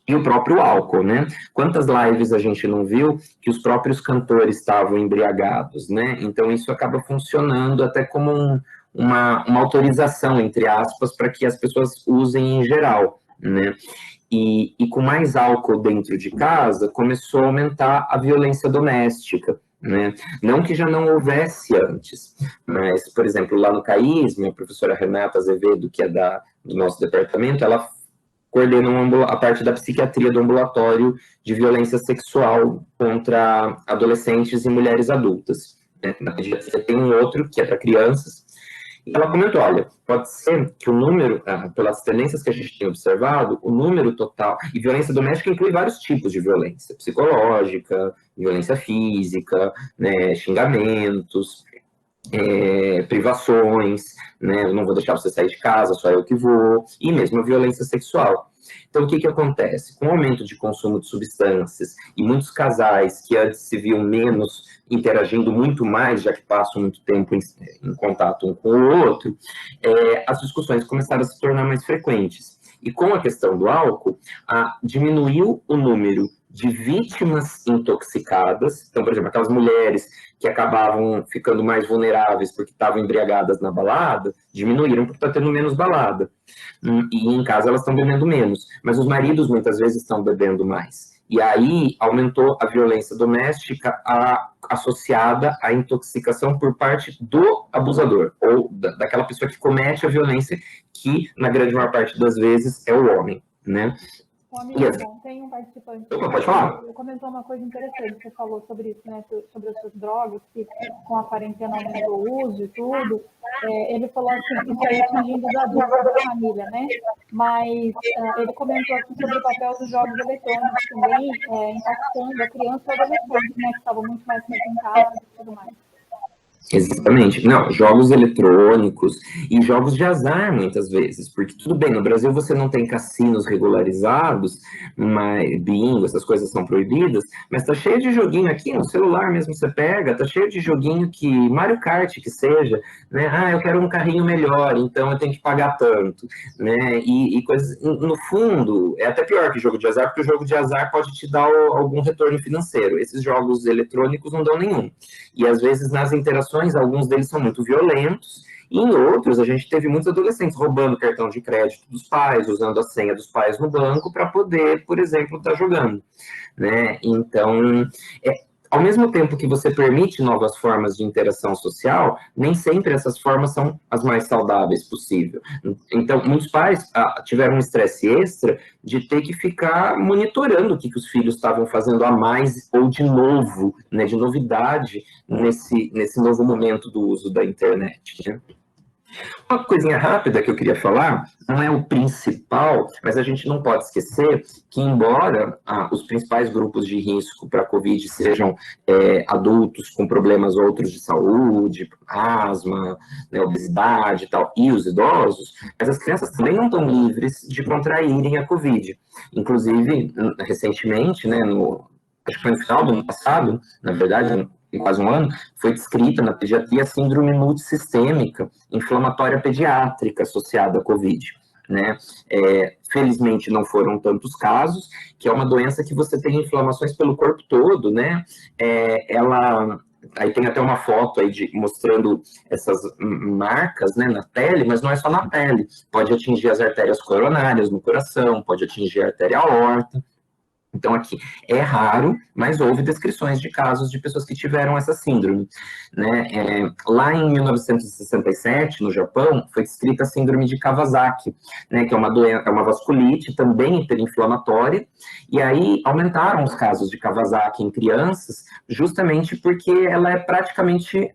E o próprio álcool, né? Quantas lives a gente não viu que os próprios cantores estavam embriagados, né? Então isso acaba funcionando até como uma autorização, entre aspas, para que as pessoas usem em geral, né? E com mais álcool dentro de casa, começou a aumentar a violência doméstica, né? Não que já não houvesse antes, mas, por exemplo, lá no CAIS, minha professora Renata Azevedo, que é do nosso departamento, ela coordena a parte da psiquiatria do ambulatório de violência sexual contra adolescentes e mulheres adultas, né? Na pediatria tem um outro, que é para crianças, e ela comentou, olha, pode ser que o número, pelas tendências que a gente tem observado, o número total, e violência doméstica inclui vários tipos de violência, psicológica, violência física, né, xingamentos, privações, né? Eu não vou deixar você sair de casa, só eu que vou, e mesmo a violência sexual. Então, o que acontece? Com o aumento de consumo de substâncias e muitos casais que antes se viam menos interagindo muito mais, já que passam muito tempo em contato um com o outro, as discussões começaram a se tornar mais frequentes. E com a questão do álcool, diminuiu o número de vítimas intoxicadas. Então, por exemplo, aquelas mulheres que acabavam ficando mais vulneráveis porque estavam embriagadas na balada, diminuíram porque está tendo menos balada. E em casa elas estão bebendo menos. Mas os maridos muitas vezes estão bebendo mais. E aí aumentou a violência doméstica associada à intoxicação por parte do abusador, ou daquela pessoa que comete a violência, que na grande maior parte das vezes é o homem, né? Amigo, tem um participante pode falar. que comentou uma coisa interessante, você falou sobre isso, né, sobre essas drogas, que com a quarentena aumentou o uso e tudo, ele falou assim, isso aí atingindo os adultos da família, né, mas ele comentou aqui sobre o papel dos jogos eletrônicos também, impactando a criança e o adolescente, né, que estavam muito mais tempo em casa e tudo mais. Exatamente. Não, jogos eletrônicos e jogos de azar, muitas vezes, porque tudo bem, no Brasil você não tem cassinos regularizados, mas bingo, essas coisas são proibidas, mas tá cheio de joguinho aqui, no celular mesmo você pega, tá cheio de joguinho que, Mario Kart que seja, né, eu quero um carrinho melhor, então eu tenho que pagar tanto, né, e coisas, no fundo, é até pior que jogo de azar, porque o jogo de azar pode te dar algum retorno financeiro, esses jogos eletrônicos não dão nenhum. E às vezes nas interações, alguns deles são muito violentos, e em outros a gente teve muitos adolescentes roubando cartão de crédito dos pais, usando a senha dos pais no banco para poder, por exemplo, estar jogando, né? Então, ao mesmo tempo que você permite novas formas de interação social, nem sempre essas formas são as mais saudáveis possível. Então, muitos pais tiveram um estresse extra de ter que ficar monitorando o que os filhos estavam fazendo a mais ou de novo, né, de novidade nesse novo momento do uso da internet, né? Uma coisinha rápida que eu queria falar, não é o principal, mas a gente não pode esquecer que, embora os principais grupos de risco para a Covid sejam adultos com problemas outros de saúde, asma, né, obesidade e tal, e os idosos, mas as crianças também não estão livres de contraírem a Covid. Inclusive, recentemente, né, acho que foi no final do ano passado, na verdade, em quase um ano, foi descrita na pediatria a síndrome multissistêmica inflamatória pediátrica associada à Covid, né? Felizmente não foram tantos casos, que é uma doença que você tem inflamações pelo corpo todo, né? Aí tem até uma foto aí mostrando essas marcas, né, na pele, mas não é só na pele, pode atingir as artérias coronárias no coração, pode atingir a artéria aorta. Então, aqui, é raro, mas houve descrições de casos de pessoas que tiveram essa síndrome, né? Lá em 1967, no Japão, foi descrita a síndrome de Kawasaki, né? Que é uma doença, é uma vasculite, também hiperinflamatória, e aí aumentaram os casos de Kawasaki em crianças, justamente porque ela é praticamente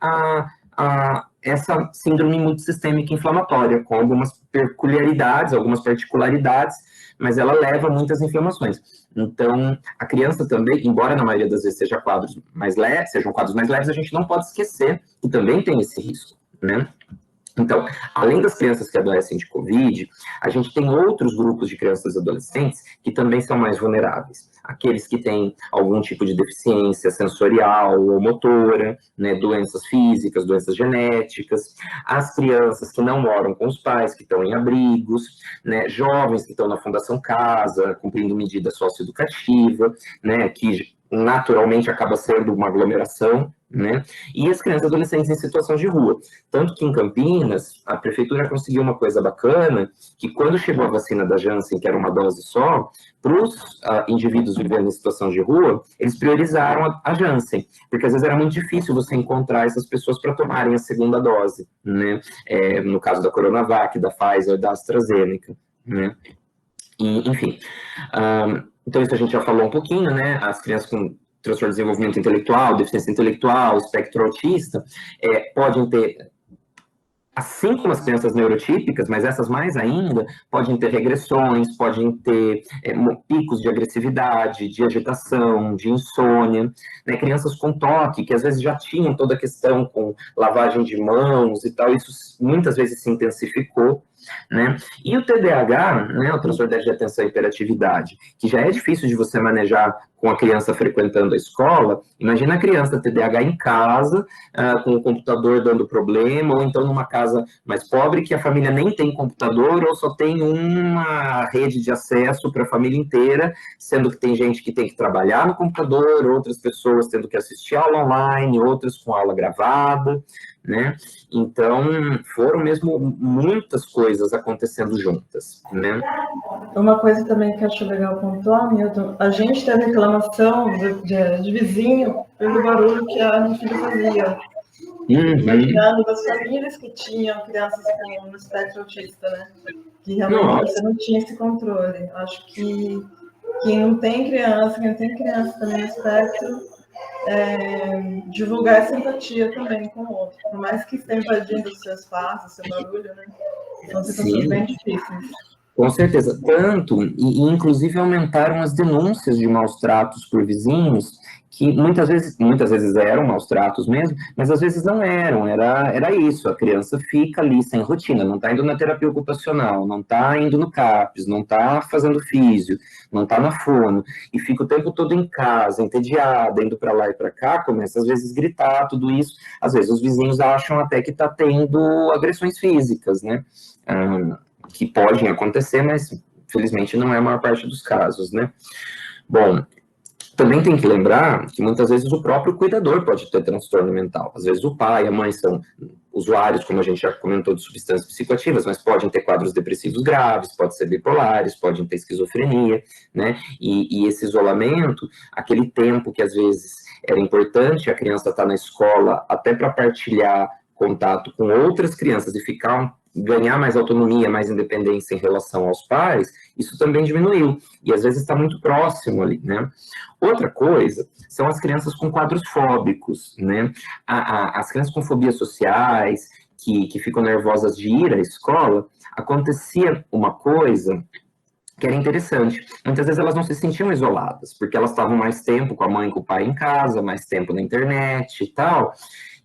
essa síndrome multissistêmica inflamatória, com algumas peculiaridades, algumas particularidades, mas ela leva a muitas inflamações. Então, a criança também, embora na maioria das vezes sejam quadros mais leves, a gente não pode esquecer que também tem esse risco, né? Então, além das crianças que adoecem de Covid, a gente tem outros grupos de crianças e adolescentes que também são mais vulneráveis. Aqueles que têm algum tipo de deficiência sensorial ou motora, né, doenças físicas, doenças genéticas, as crianças que não moram com os pais, que estão em abrigos, né, jovens que estão na Fundação Casa, cumprindo medida socioeducativa, né, que naturalmente acaba sendo uma aglomeração, né? E as crianças e adolescentes em situação de rua. Tanto que em Campinas, a prefeitura conseguiu uma coisa bacana, que quando chegou a vacina da Janssen, que era uma dose só, para os indivíduos vivendo em situação de rua, eles priorizaram a Janssen, porque às vezes era muito difícil você encontrar essas pessoas para tomarem a segunda dose, né? No caso da Coronavac, da Pfizer, da AstraZeneca, né? E, enfim, então isso a gente já falou um pouquinho, né? As crianças com transtorno de desenvolvimento intelectual, deficiência intelectual, espectro autista, podem ter, assim como as crianças neurotípicas, mas essas mais ainda, podem ter regressões, podem ter picos de agressividade, de agitação, de insônia, né? Crianças com toque, que às vezes já tinham toda a questão com lavagem de mãos e tal, isso muitas vezes se intensificou, né? E o TDAH, né, o transtorno de déficit de atenção e hiperatividade, que já é difícil de você manejar com a criança frequentando a escola, imagina a criança TDAH em casa, com o computador dando problema, ou então numa casa mais pobre que a família nem tem computador ou só tem uma rede de acesso para a família inteira, sendo que tem gente que tem que trabalhar no computador, outras pessoas tendo que assistir aula online, outras com aula gravada, né? Então, foram mesmo muitas coisas acontecendo juntas, né? Uma coisa também que eu acho legal pontuar, Milton, a gente teve reclamação de vizinho pelo barulho que a minha filha fazia. Imaginando das famílias que tinham crianças com espectro autista, né? Que realmente você não tinha esse controle. Acho que quem não tem criança também no espectro, divulgar essa empatia também com o outro. Por mais que esteja invadindo o seu espaço, o seu barulho, né? São situações bem difíceis. Com certeza. Tanto, e inclusive aumentaram as denúncias de maus tratos por vizinhos, que muitas vezes eram maus tratos mesmo, mas às vezes não eram, era isso, a criança fica ali sem rotina, não está indo na terapia ocupacional, não está indo no CAPS, não está fazendo físio, não está na fono, e fica o tempo todo em casa, entediada, indo para lá e para cá, começa às vezes a gritar, tudo isso, às vezes os vizinhos acham até que está tendo agressões físicas, né? Que podem acontecer, mas felizmente não é a maior parte dos casos, né? Bom, também tem que lembrar que muitas vezes o próprio cuidador pode ter transtorno mental. Às vezes o pai e a mãe são usuários, como a gente já comentou, de substâncias psicoativas, mas podem ter quadros depressivos graves, podem ser bipolares, podem ter esquizofrenia, né? E esse isolamento, aquele tempo que às vezes era importante, a criança está na escola até para partilhar contato com outras crianças e ganhar mais autonomia, mais independência em relação aos pais, isso também diminuiu. E às vezes está muito próximo ali, né? Outra coisa são as crianças com quadros fóbicos, né? As crianças com fobias sociais, que ficam nervosas de ir à escola, acontecia uma coisa que era interessante. Muitas vezes elas não se sentiam isoladas, porque elas estavam mais tempo com a mãe e com o pai em casa, mais tempo na internet e tal.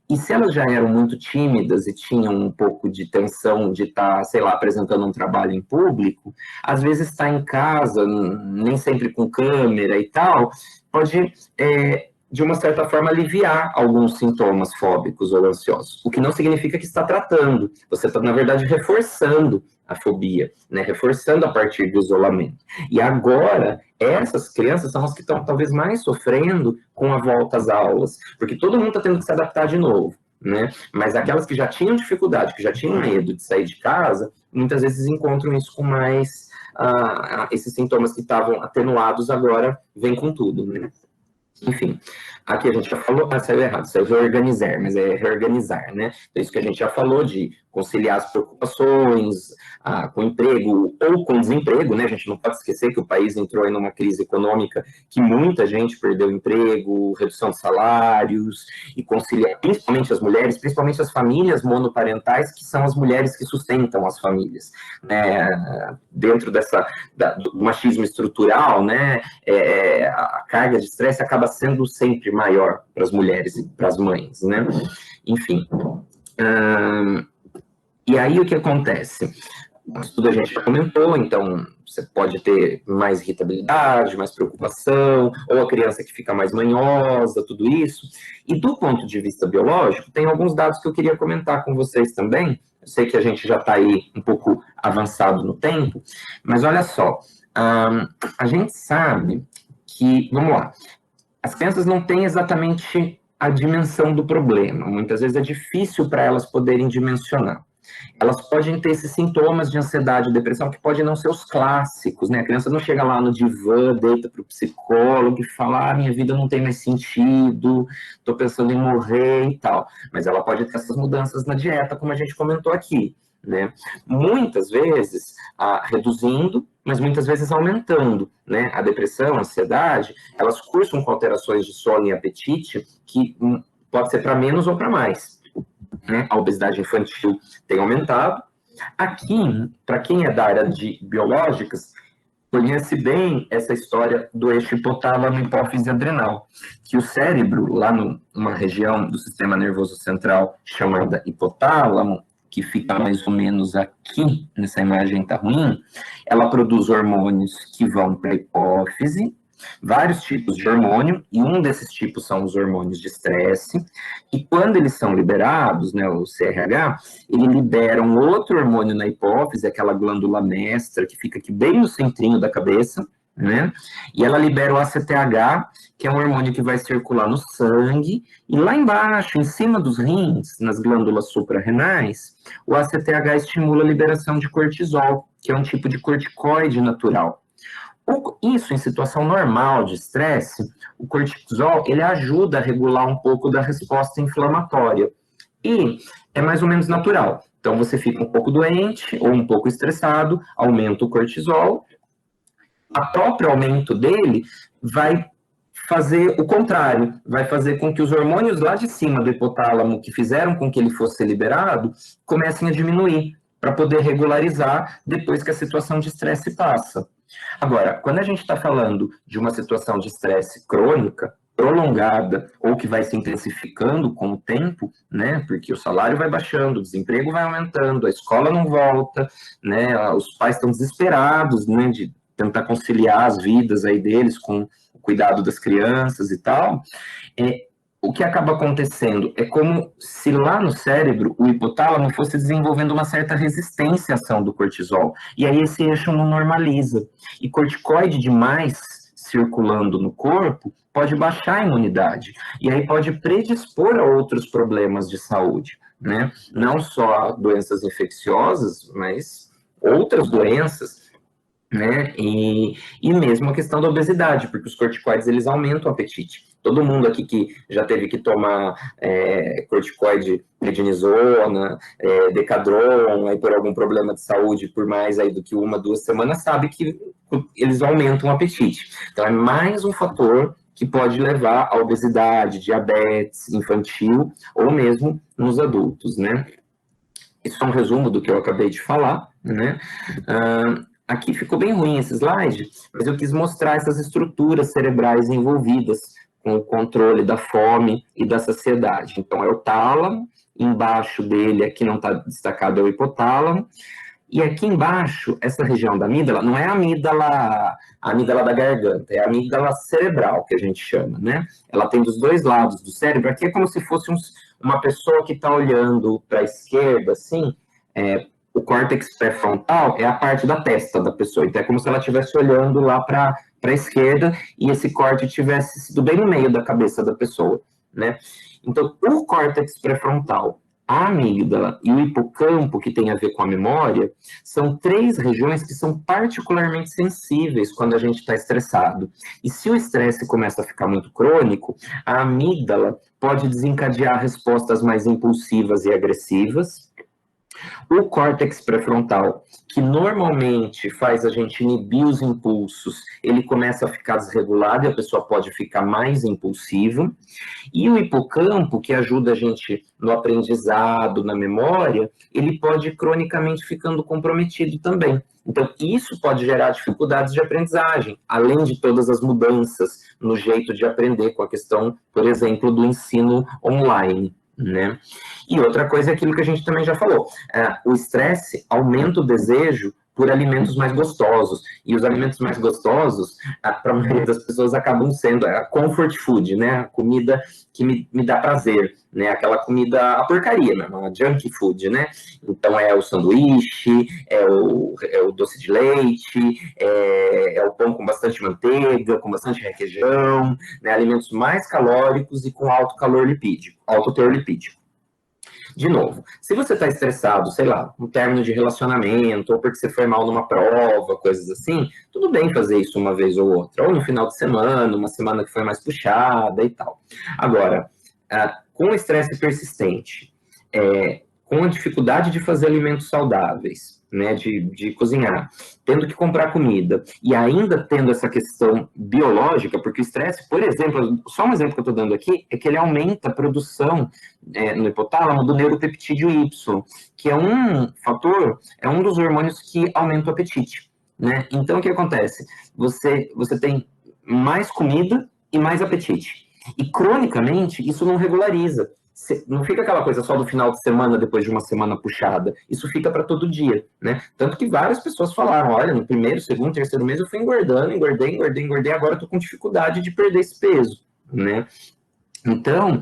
E se elas já eram muito tímidas e tinham um pouco de tensão de estar, sei lá, apresentando um trabalho em público, às vezes estar em casa, nem sempre com câmera e tal, pode, de uma certa forma, aliviar alguns sintomas fóbicos ou ansiosos. O que não significa que está tratando. Você está, na verdade, reforçando a fobia, né? Reforçando a partir do isolamento. E agora, essas crianças são as que estão talvez mais sofrendo com a volta às aulas, porque todo mundo está tendo que se adaptar de novo, né? Mas aquelas que já tinham dificuldade, que já tinham medo de sair de casa, muitas vezes encontram isso com mais... esses sintomas que estavam atenuados agora vêm com tudo, né? Enfim, aqui a gente já falou, saiu errado, saiu reorganizar, mas é reorganizar, né? Então, isso que a gente já falou de conciliar as preocupações com emprego ou com desemprego, né? A gente não pode esquecer que o país entrou em uma crise econômica que muita gente perdeu emprego, redução de salários, e conciliar principalmente as mulheres, principalmente as famílias monoparentais, que são as mulheres que sustentam as famílias, né? Dentro do machismo estrutural, né? A carga de estresse acaba sendo sempre maior para as mulheres e para as mães, né? Enfim. E aí o que acontece? Tudo a gente já comentou, então você pode ter mais irritabilidade, mais preocupação, ou a criança que fica mais manhosa, tudo isso. E do ponto de vista biológico, tem alguns dados que eu queria comentar com vocês também. Eu sei que a gente já está aí um pouco avançado no tempo, mas olha só, a gente sabe que, vamos lá, as crianças não têm exatamente a dimensão do problema. Muitas vezes é difícil para elas poderem dimensionar. Elas podem ter esses sintomas de ansiedade e depressão que podem não ser os clássicos, né? A criança não chega lá no divã, deita para o psicólogo e fala, minha vida não tem mais sentido, estou pensando em morrer e tal. Mas ela pode ter essas mudanças na dieta, como a gente comentou aqui, né? Muitas vezes reduzindo, mas muitas vezes aumentando, né? A depressão, a ansiedade, elas cursam com alterações de sono e apetite que pode ser para menos ou para mais. Né? A obesidade infantil tem aumentado. Aqui, para quem é da área de biológicas, conhece bem essa história do eixo hipotálamo, hipófise adrenal, que o cérebro, lá numa região do sistema nervoso central chamada hipotálamo, que fica mais ou menos aqui, nessa imagem está ruim, ela produz hormônios que vão para a hipófise, vários tipos de hormônio, e um desses tipos são os hormônios de estresse, e quando eles são liberados, né, o CRH, ele libera um outro hormônio na hipófise, aquela glândula mestra, que fica aqui bem no centrinho da cabeça, né, e ela libera o ACTH, que é um hormônio que vai circular no sangue, e lá embaixo, em cima dos rins, nas glândulas suprarrenais, o ACTH estimula a liberação de cortisol, que é um tipo de corticoide natural. Isso, em situação normal de estresse, o cortisol, ele ajuda a regular um pouco da resposta inflamatória. E é mais ou menos natural. Então, você fica um pouco doente ou um pouco estressado, aumenta o cortisol. O próprio aumento dele vai fazer o contrário, vai fazer com que os hormônios lá de cima do hipotálamo, que fizeram com que ele fosse liberado, comecem a diminuir, para poder regularizar depois que a situação de estresse passa. Agora, quando a gente está falando de uma situação de estresse crônica, prolongada, ou que vai se intensificando com o tempo, né, porque o salário vai baixando, o desemprego vai aumentando, a escola não volta, né, os pais estão desesperados, né, de tentar conciliar as vidas aí deles com o cuidado das crianças e tal, o que acaba acontecendo é como se lá no cérebro o hipotálamo fosse desenvolvendo uma certa resistência à ação do cortisol. E aí esse eixo não normaliza. E corticoide demais circulando no corpo pode baixar a imunidade. E aí pode predispor a outros problemas de saúde, né? Não só doenças infecciosas, mas outras doenças, né? E mesmo a questão da obesidade, porque os corticoides, eles aumentam o apetite. Todo mundo aqui que já teve que tomar corticoide, prednisona, Decadron, aí por algum problema de saúde, por mais aí do que 1, 2 semanas, sabe que eles aumentam o apetite. Então é mais um fator que pode levar à obesidade, diabetes infantil, ou mesmo nos adultos, né? Isso é um resumo do que eu acabei de falar, né? Aqui ficou bem ruim esse slide, mas eu quis mostrar essas estruturas cerebrais envolvidas com o controle da fome e da saciedade. Então, é o tálamo, embaixo dele, aqui não está destacado, é o hipotálamo, e aqui embaixo, essa região da amígdala, não é a amígdala da garganta, é a amígdala cerebral, que a gente chama, né? Ela tem dos dois lados do cérebro, aqui é como se fosse uma pessoa que está olhando para a esquerda, assim, o córtex pré-frontal é a parte da testa da pessoa, então é como se ela estivesse olhando lá para a esquerda e esse córtex tivesse sido bem no meio da cabeça da pessoa, né? Então, o córtex pré-frontal, a amígdala e o hipocampo, que tem a ver com a memória, são 3 regiões que são particularmente sensíveis quando a gente está estressado. E se o estresse começa a ficar muito crônico, a amígdala pode desencadear respostas mais impulsivas e agressivas. O córtex pré-frontal, que normalmente faz a gente inibir os impulsos, ele começa a ficar desregulado e a pessoa pode ficar mais impulsiva. E o hipocampo, que ajuda a gente no aprendizado, na memória, ele pode ir cronicamente ficando comprometido também. Então, isso pode gerar dificuldades de aprendizagem, além de todas as mudanças no jeito de aprender, com a questão, por exemplo, do ensino online, né? E outra coisa é aquilo que a gente também já falou, o estresse aumenta o desejo por alimentos mais gostosos, e os alimentos mais gostosos, para a maioria das pessoas, acabam sendo a comfort food, né, a comida que me dá prazer, né, aquela comida, a porcaria mesmo, a junk food, né, então é o sanduíche, é o doce de leite, é o pão com bastante manteiga, com bastante requeijão, né, alimentos mais calóricos e com alto calor lipídico, alto teor lipídico. De novo, se você está estressado, sei lá, um término de relacionamento, ou porque você foi mal numa prova, coisas assim, tudo bem fazer isso uma vez ou outra, ou no final de semana, uma semana que foi mais puxada e tal. Agora, com o estresse persistente, com a dificuldade de fazer alimentos saudáveis, né, de cozinhar, tendo que comprar comida, e ainda tendo essa questão biológica, porque o estresse, por exemplo, só um exemplo que eu estou dando aqui, é que ele aumenta a produção no hipotálamo do neuropeptídeo Y, que é um fator, é um dos hormônios que aumenta o apetite, né? Então, o que acontece? Você tem mais comida e mais apetite, e cronicamente isso não regulariza. Não fica aquela coisa só do final de semana, depois de uma semana puxada. Isso fica para todo dia, né? Tanto que várias pessoas falaram, olha, no primeiro, segundo, terceiro mês eu fui engordando, engordei, agora eu tô com dificuldade de perder esse peso, né? Então,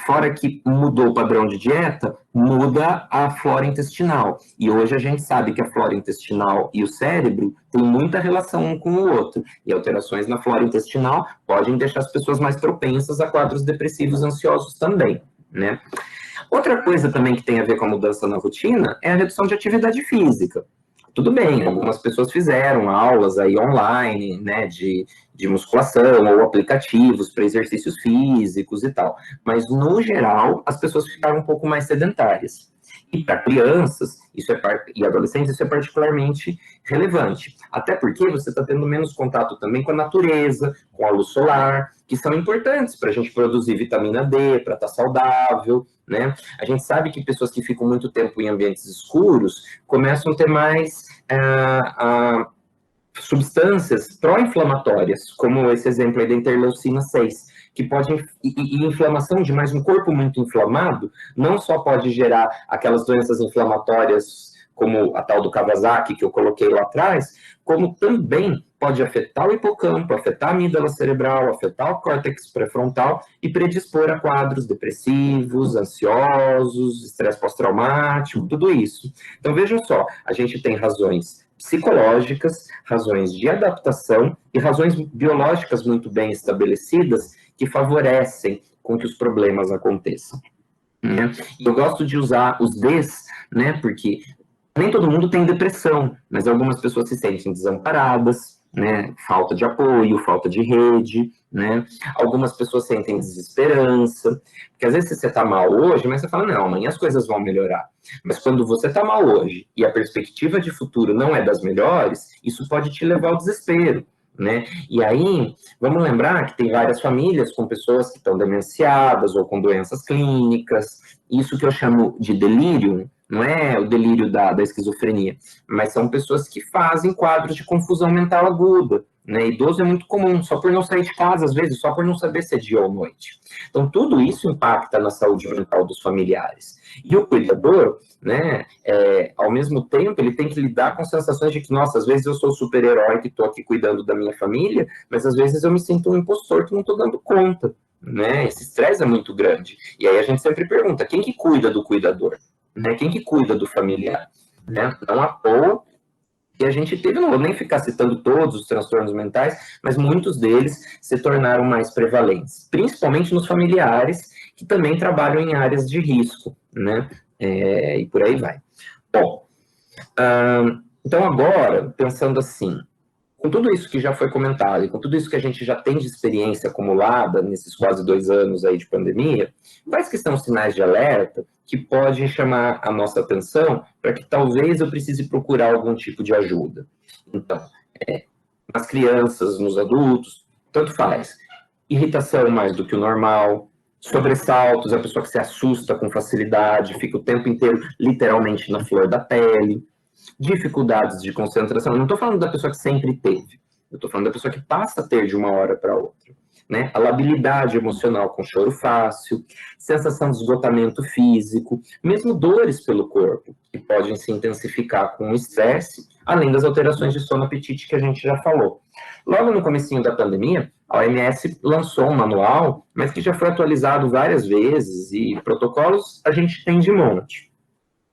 fora que mudou o padrão de dieta, muda a flora intestinal. E hoje a gente sabe que a flora intestinal e o cérebro têm muita relação um com o outro. E alterações na flora intestinal podem deixar as pessoas mais propensas a quadros depressivos ansiosos também, né? Outra coisa também que tem a ver com a mudança na rotina é a redução de atividade física. Tudo bem, algumas pessoas fizeram aulas aí online, né, de musculação ou aplicativos para exercícios físicos e tal, mas no geral as pessoas ficaram um pouco mais sedentárias. E para crianças e adolescentes isso é particularmente relevante. Até porque você está tendo menos contato também com a natureza, com a luz solar, que são importantes para a gente produzir vitamina D, para estar saudável, né? A gente sabe que pessoas que ficam muito tempo em ambientes escuros começam a ter mais substâncias pró-inflamatórias, como esse exemplo aí da interleucina 6, que pode, e inflamação demais, um corpo muito inflamado, não só pode gerar aquelas doenças inflamatórias, como a tal do Kawasaki, que eu coloquei lá atrás, como também pode afetar o hipocampo, afetar a amígdala cerebral, afetar o córtex pré-frontal e predispor a quadros depressivos, ansiosos, estresse pós-traumático, tudo isso. Então, vejam só, a gente tem razões psicológicas, razões de adaptação e razões biológicas muito bem estabelecidas que favorecem com que os problemas aconteçam. Né? Eu gosto de usar os Ds, né, porque nem todo mundo tem depressão, mas algumas pessoas se sentem desamparadas, né, falta de apoio, falta de rede, né, algumas pessoas sentem desesperança, porque às vezes você está mal hoje, mas você fala, não, amanhã as coisas vão melhorar, mas quando você está mal hoje e a perspectiva de futuro não é das melhores, isso pode te levar ao desespero, né, e aí, vamos lembrar que tem várias famílias com pessoas que estão demenciadas ou com doenças clínicas, isso que eu chamo de delírio, não é o delírio da esquizofrenia, mas são pessoas que fazem quadros de confusão mental aguda, né? Idoso é muito comum, só por não sair de casa, às vezes, só por não saber se é dia ou noite. Então, tudo isso impacta na saúde mental dos familiares. E o cuidador, né, ao mesmo tempo, ele tem que lidar com sensações de que, nossa, às vezes eu sou o super-herói que estou aqui cuidando da minha família, mas às vezes eu me sinto um impostor que não estou dando conta, né? Esse estresse é muito grande. E aí a gente sempre pergunta, quem que cuida do cuidador? Né? Quem que cuida do familiar? Né? Não à toa que a gente teve, não vou nem ficar citando todos os transtornos mentais, mas muitos deles se tornaram mais prevalentes, principalmente nos familiares que também trabalham em áreas de risco, né? E por aí vai. Bom, então agora, pensando assim, com tudo isso que já foi comentado, e com tudo isso que a gente já tem de experiência acumulada nesses quase 2 anos aí de pandemia, quais que são os sinais de alerta que podem chamar a nossa atenção para que talvez eu precise procurar algum tipo de ajuda? Então, nas crianças, nos adultos, tanto faz. Irritação mais do que o normal, sobressaltos, a pessoa que se assusta com facilidade, fica o tempo inteiro literalmente na flor da pele, dificuldades de concentração. Eu não estou falando da pessoa que sempre teve, eu estou falando da pessoa que passa a ter de uma hora para outra. Né? A labilidade emocional com choro fácil, sensação de esgotamento físico, mesmo dores pelo corpo, que podem se intensificar com o estresse, além das alterações de sono e apetite que a gente já falou. Logo no comecinho da pandemia, a OMS lançou um manual, mas que já foi atualizado várias vezes, e protocolos a gente tem de monte.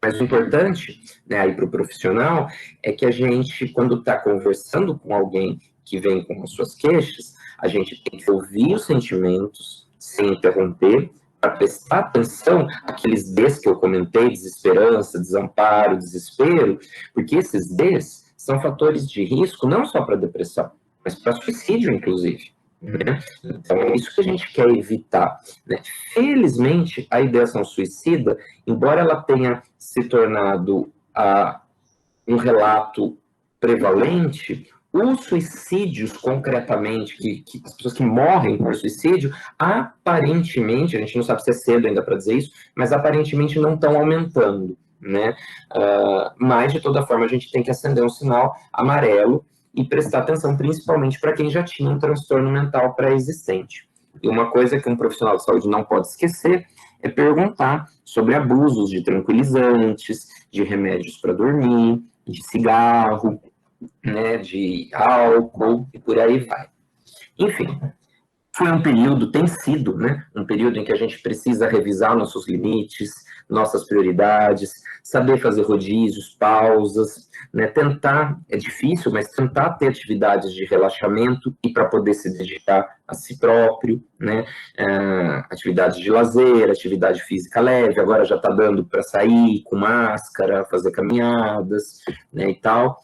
Mas o importante, né, aí para o profissional, é que a gente, quando está conversando com alguém que vem com as suas queixas, a gente tem que ouvir os sentimentos sem interromper, para prestar atenção àqueles Ds que eu comentei, desesperança, desamparo, desespero, porque esses Ds são fatores de risco não só para depressão, mas para suicídio, inclusive. Né? Então, é isso que a gente quer evitar. Né? Felizmente, a ideação suicida, embora ela tenha se tornado um relato prevalente, os suicídios, concretamente, que as pessoas que morrem por suicídio, aparentemente, a gente não sabe se é cedo ainda para dizer isso, mas aparentemente não estão aumentando. Né? Mas, de toda forma, a gente tem que acender um sinal amarelo e prestar atenção principalmente para quem já tinha um transtorno mental pré-existente. E uma coisa que um profissional de saúde não pode esquecer é perguntar sobre abusos de tranquilizantes, de remédios para dormir, de cigarro, né, de álcool e por aí vai. Enfim, foi um período, tem sido, né, um período em que a gente precisa revisar nossos limites, nossas prioridades, saber fazer rodízios, pausas, né, tentar, é difícil, mas tentar ter atividades de relaxamento e para poder se dedicar a si próprio, né, atividades de lazer, atividade física leve, agora já está dando para sair com máscara, fazer caminhadas, né, e tal.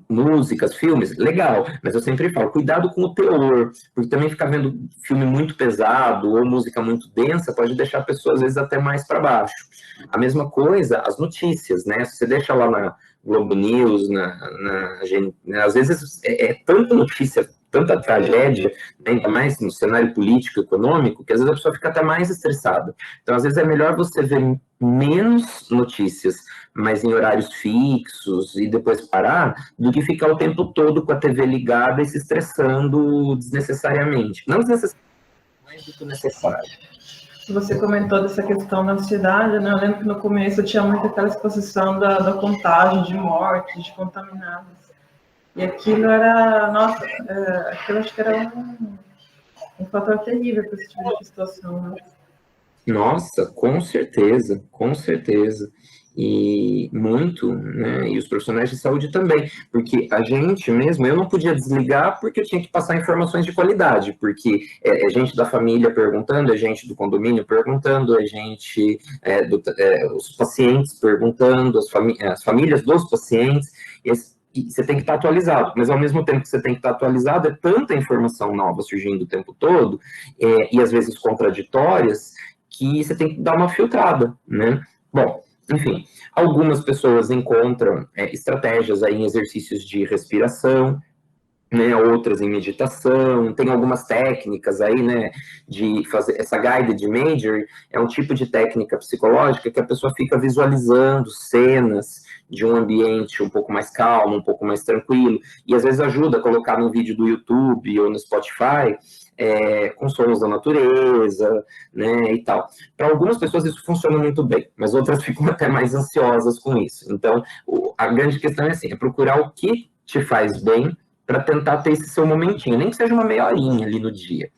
músicas, filmes, legal, mas eu sempre falo, cuidado com o teor, porque também ficar vendo filme muito pesado ou música muito densa pode deixar a pessoa, às vezes, até mais para baixo. A mesma coisa, as notícias, né? Se você deixa lá na Globo News, às vezes é tanta notícia, tanta tragédia, né, ainda mais no cenário político, econômico, que às vezes a pessoa fica até mais estressada. Então, às vezes é melhor você ver menos notícias, mas em horários fixos e depois parar, do que ficar o tempo todo com a TV ligada e se estressando desnecessariamente. Não desnecessariamente, mais do que necessário. Você comentou dessa questão da ansiedade, né? Eu lembro que no começo tinha muito aquela exposição da contagem de mortes, de contaminados. E aquilo era, nossa, aquilo acho que era um fator terrível para esse tipo de situação, né? Nossa, com certeza, com certeza. E muito, né? E os profissionais de saúde também, porque a gente mesmo, eu não podia desligar porque eu tinha que passar informações de qualidade, porque é gente da família perguntando, é gente do condomínio perguntando, é gente, os pacientes perguntando, as famílias dos pacientes, e você tem que estar atualizado, mas ao mesmo tempo que você tem que estar atualizado, é tanta informação nova surgindo o tempo todo, e às vezes contraditórias, que você tem que dar uma filtrada, né? Bom, enfim, algumas pessoas encontram estratégias aí em exercícios de respiração, né, outras em meditação, tem algumas técnicas aí, né, de fazer essa guided imagery, é um tipo de técnica psicológica que a pessoa fica visualizando cenas de um ambiente um pouco mais calmo, um pouco mais tranquilo, e às vezes ajuda a colocar no vídeo do YouTube ou no Spotify, com sons da natureza, né, e tal. Para algumas pessoas isso funciona muito bem, mas outras ficam até mais ansiosas com isso. Então, a grande questão é assim, é procurar o que te faz bem para tentar ter esse seu momentinho, nem que seja uma meia horinha ali no dia,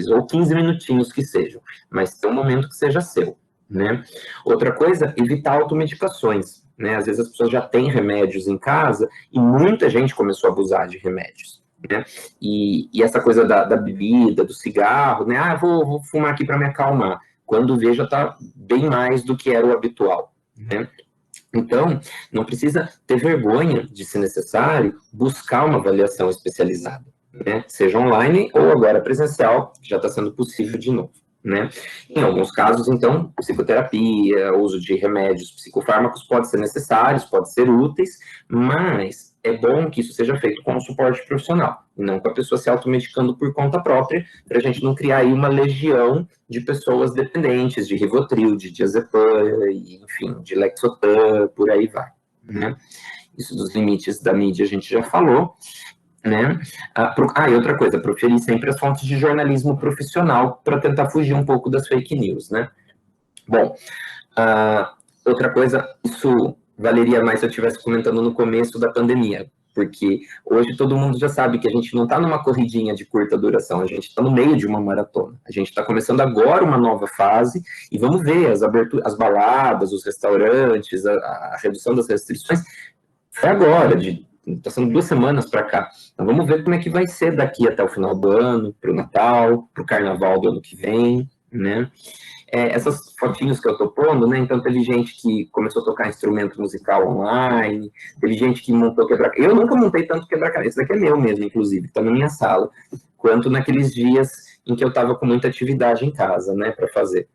ou 15 minutinhos que sejam, mas ter um momento que seja seu, né? Outra coisa, evitar automedicações, né? Às vezes as pessoas já têm remédios em casa e muita gente começou a abusar de remédios, né? E essa coisa da bebida, do cigarro, né? Vou fumar aqui para me acalmar. Quando vê, já está bem mais do que era o habitual, né? Então, não precisa ter vergonha de, se necessário, buscar uma avaliação especializada, né? Seja online ou agora presencial, que já está sendo possível de novo, né? Em alguns casos, então, psicoterapia, uso de remédios, psicofármacos pode ser necessários, pode ser úteis, mas é bom que isso seja feito com um suporte profissional, e não com a pessoa se automedicando por conta própria, para a gente não criar aí uma legião de pessoas dependentes de Rivotril, de diazepam, enfim, de Lexotan, por aí vai, né? Isso dos limites da mídia a gente já falou, né? E outra coisa, proferir sempre as fontes de jornalismo profissional para tentar fugir um pouco das fake news, né? Bom, outra coisa, isso valeria mais se eu estivesse comentando no começo da pandemia, porque hoje todo mundo já sabe que a gente não está numa corridinha de curta duração, a gente está no meio de uma maratona. A gente está começando agora uma nova fase e vamos ver as baladas, os restaurantes, a redução das restrições. Foi agora, está sendo 2 semanas para cá. Então vamos ver como é que vai ser daqui até o final do ano, para o Natal, para o Carnaval do ano que vem, né? Essas fotinhos que eu estou pondo, né? Então teve gente que começou a tocar instrumento musical online, teve gente que montou quebra-cabeça. Eu nunca montei tanto quebra-cabeça, esse daqui é meu mesmo, inclusive, está na minha sala, quanto naqueles dias em que eu estava com muita atividade em casa, né, para fazer.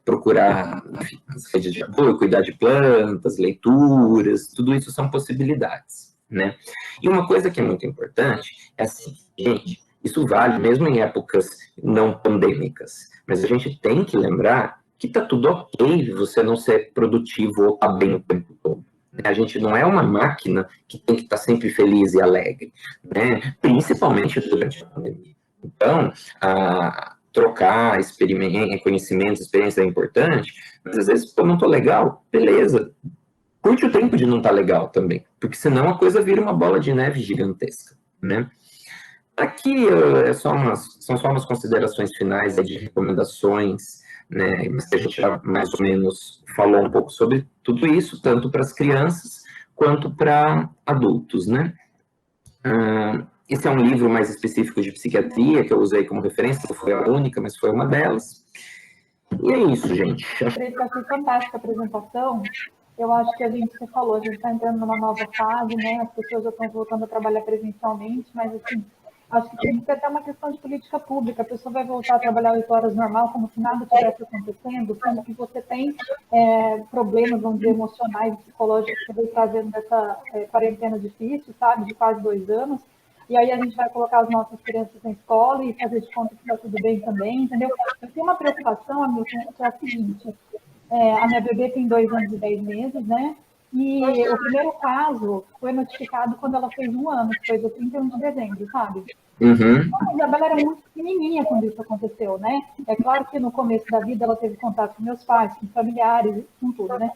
Procurar, enfim, as redes de apoio, cuidar de plantas, leituras, tudo isso são possibilidades, né? E uma coisa que é muito importante é assim, gente, isso vale mesmo em épocas não pandêmicas, mas a gente tem que lembrar que tá tudo ok você não ser produtivo ou tá bem o tempo todo. A gente não é uma máquina que tem que estar sempre feliz e alegre, né? Principalmente durante a pandemia. Então, trocar conhecimentos, experiência é importante, mas às vezes, não tô legal, beleza. Curte o tempo de não estar legal também, porque senão a coisa vira uma bola de neve gigantesca, né? Aqui são só umas considerações finais de recomendações, né? Mas a gente já mais ou menos falou um pouco sobre tudo isso, tanto para as crianças quanto para adultos, né? Esse é um livro mais específico de psiquiatria, que eu usei como referência, não foi a única, mas foi uma delas. E é isso, gente. Foi fantástica a apresentação. Eu acho que você falou, a gente está entrando numa nova fase, né? As pessoas já estão voltando a trabalhar presencialmente, mas assim, acho que tem que ter até uma questão de política pública. A pessoa vai voltar a trabalhar 8 horas normal, como se nada estivesse acontecendo, sendo que você tem problemas, vamos dizer, emocionais, psicológicos que vem trazendo dessa quarentena difícil, sabe? De quase 2 anos. E aí a gente vai colocar as nossas crianças na escola e fazer de conta que está tudo bem também, entendeu? Eu tenho uma preocupação, Hamilton, que é a seguinte: a minha bebê tem 2 anos e 10 meses, né? E o primeiro caso foi notificado quando ela fez 1 ano, que foi dia 31 de dezembro, sabe? Uhum. A Isabela era muito pequenininha quando isso aconteceu, né? É claro que no começo da vida ela teve contato com meus pais, com familiares, com tudo, né?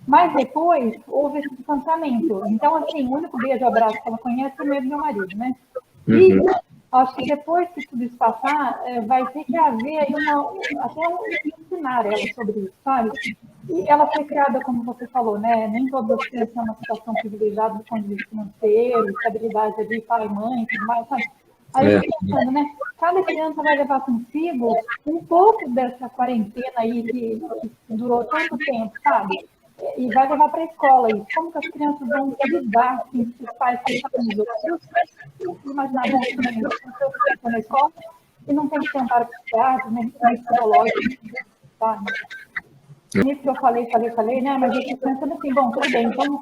Mas depois houve esse distanciamento. Então, assim, o único beijo, abraço que ela conhece é o meu do meu marido, né? E acho que depois que tudo isso passar, vai ter que haver aí ensinar ela sobre isso, sabe? E ela foi criada, como você falou, né? Nem todas as crianças têm uma situação privilegiada do ponto de vista financeiro, estabilidade ali, pai, mãe, e tudo mais, sabe? Aí eu fico pensando, né? Cada criança vai levar consigo um pouco dessa quarentena aí que durou tanto tempo, sabe? E vai levar para a escola isso. Como que as crianças vão lidar com os pais que estão nos outros? Imaginar bom que na escola e não tem que ter amparo psiquiátrico, nem psicológico, sabe? Isso que eu falei, né? Mas eu fico pensando assim, bom, tudo bem, então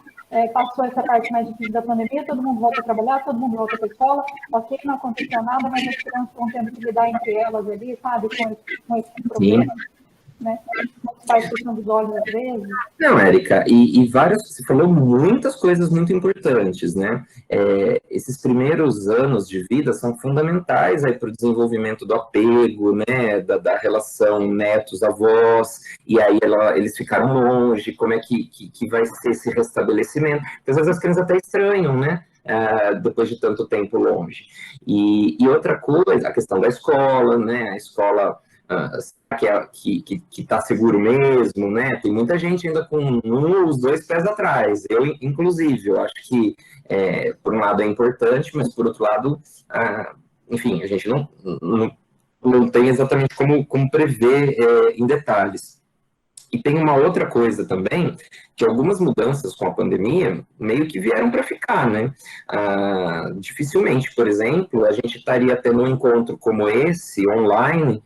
passou essa parte mais difícil da pandemia, todo mundo volta a trabalhar, todo mundo volta para a escola, ok, não aconteceu nada, mas as crianças estão tendo que lidar entre elas ali, sabe, com esse problema. Né? Os pais fechando os olhos às vezes. Não, Érica, e você falou muitas coisas muito importantes, né? Esses primeiros anos de vida são fundamentais aí para o desenvolvimento do apego, né? Da relação netos-avós, e aí eles ficaram longe, como é que vai ser esse restabelecimento? Porque às vezes as crianças até estranham, né? Depois de tanto tempo longe. E outra coisa, a questão da escola, né? A escola que está seguro mesmo, né? Tem muita gente ainda com os 2 pés atrás. Eu, inclusive, eu acho que, por um lado, é importante, mas, por outro lado, enfim, a gente não tem exatamente como prever em detalhes. E tem uma outra coisa também, que algumas mudanças com a pandemia meio que vieram para ficar, né? Dificilmente, por exemplo, a gente estaria tendo um encontro como esse, online,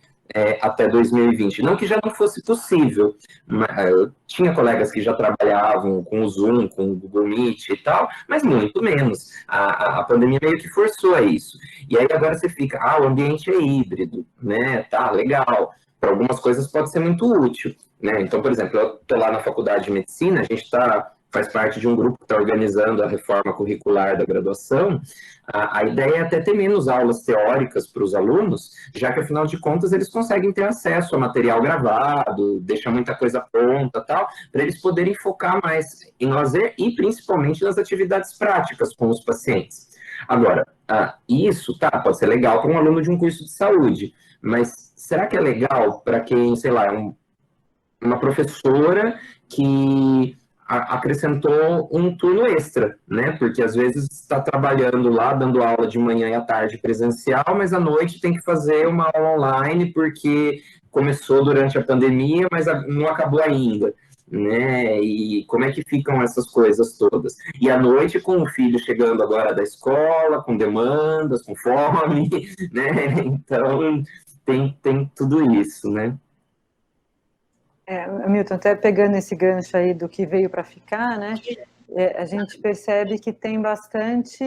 até 2020. Não que já não fosse possível, mas eu tinha colegas que já trabalhavam com o Zoom, com o Google Meet e tal, mas muito menos. A pandemia meio que forçou a isso. E aí agora você fica, o ambiente é híbrido, né? Tá, legal. Para algumas coisas pode ser muito útil, né? Então, por exemplo, eu estou lá na faculdade de medicina, a gente faz parte de um grupo que está organizando a reforma curricular da graduação. A ideia é até ter menos aulas teóricas para os alunos, já que, afinal de contas, eles conseguem ter acesso a material gravado, deixa muita coisa pronta, tal, para eles poderem focar mais em lazer e, principalmente, nas atividades práticas com os pacientes. Agora, isso pode ser legal para um aluno de um curso de saúde, mas será que é legal para quem, sei lá, uma professora que acrescentou um turno extra, né? Porque às vezes está trabalhando lá, dando aula de manhã e à tarde presencial, mas à noite tem que fazer uma aula online porque começou durante a pandemia, mas não acabou ainda, né? E como é que ficam essas coisas todas? E à noite, com o filho chegando agora da escola, com demandas, com fome, né? Então, tem tudo isso, né? Milton, até pegando esse gancho aí do que veio para ficar, né? A gente percebe que tem bastante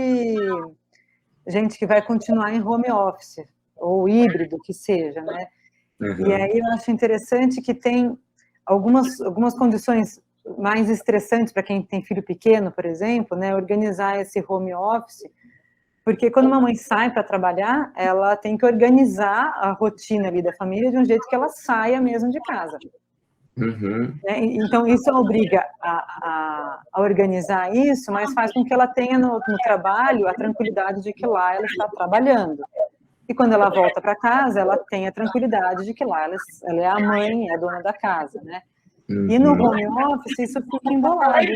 gente que vai continuar em home office, ou híbrido, que seja, né? Uhum. E aí eu acho interessante que tem algumas condições mais estressantes para quem tem filho pequeno, por exemplo, né? Organizar esse home office, porque quando uma mãe sai para trabalhar, ela tem que organizar a rotina ali da família de um jeito que ela saia mesmo de casa. Uhum. Então, isso obriga a organizar isso, mas faz com que ela tenha no trabalho a tranquilidade de que lá ela está trabalhando. E quando ela volta para casa, ela tem a tranquilidade de que lá ela é a mãe, é a dona da casa, né? E no home office, isso fica embolado.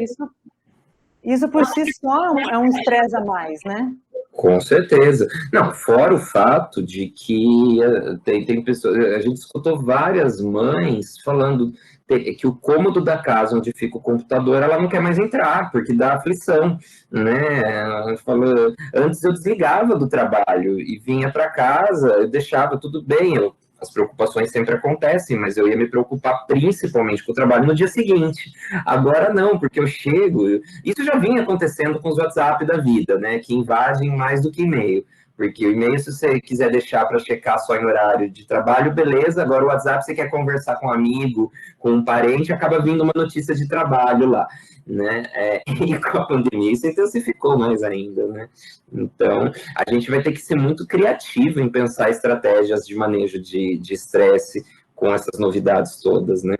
Isso por si só é um estresse a mais, né? Com certeza. Não, fora o fato de que tem pessoas, a gente escutou várias mães falando, que o cômodo da casa onde fica o computador, ela não quer mais entrar, porque dá aflição, né? Ela falou, antes eu desligava do trabalho e vinha para casa, eu deixava tudo bem, as preocupações sempre acontecem, mas eu ia me preocupar principalmente com o trabalho no dia seguinte. Agora não, porque eu chego... Isso já vinha acontecendo com os WhatsApp da vida, né? Que invadem mais do que e-mail. Porque o e-mail, se você quiser deixar para checar só em horário de trabalho, beleza. Agora o WhatsApp, você quer conversar com um amigo, com um parente, acaba vindo uma notícia de trabalho lá, né? E com a pandemia isso intensificou mais ainda, né? Então, a gente vai ter que ser muito criativo em pensar estratégias de manejo de estresse com essas novidades todas, né?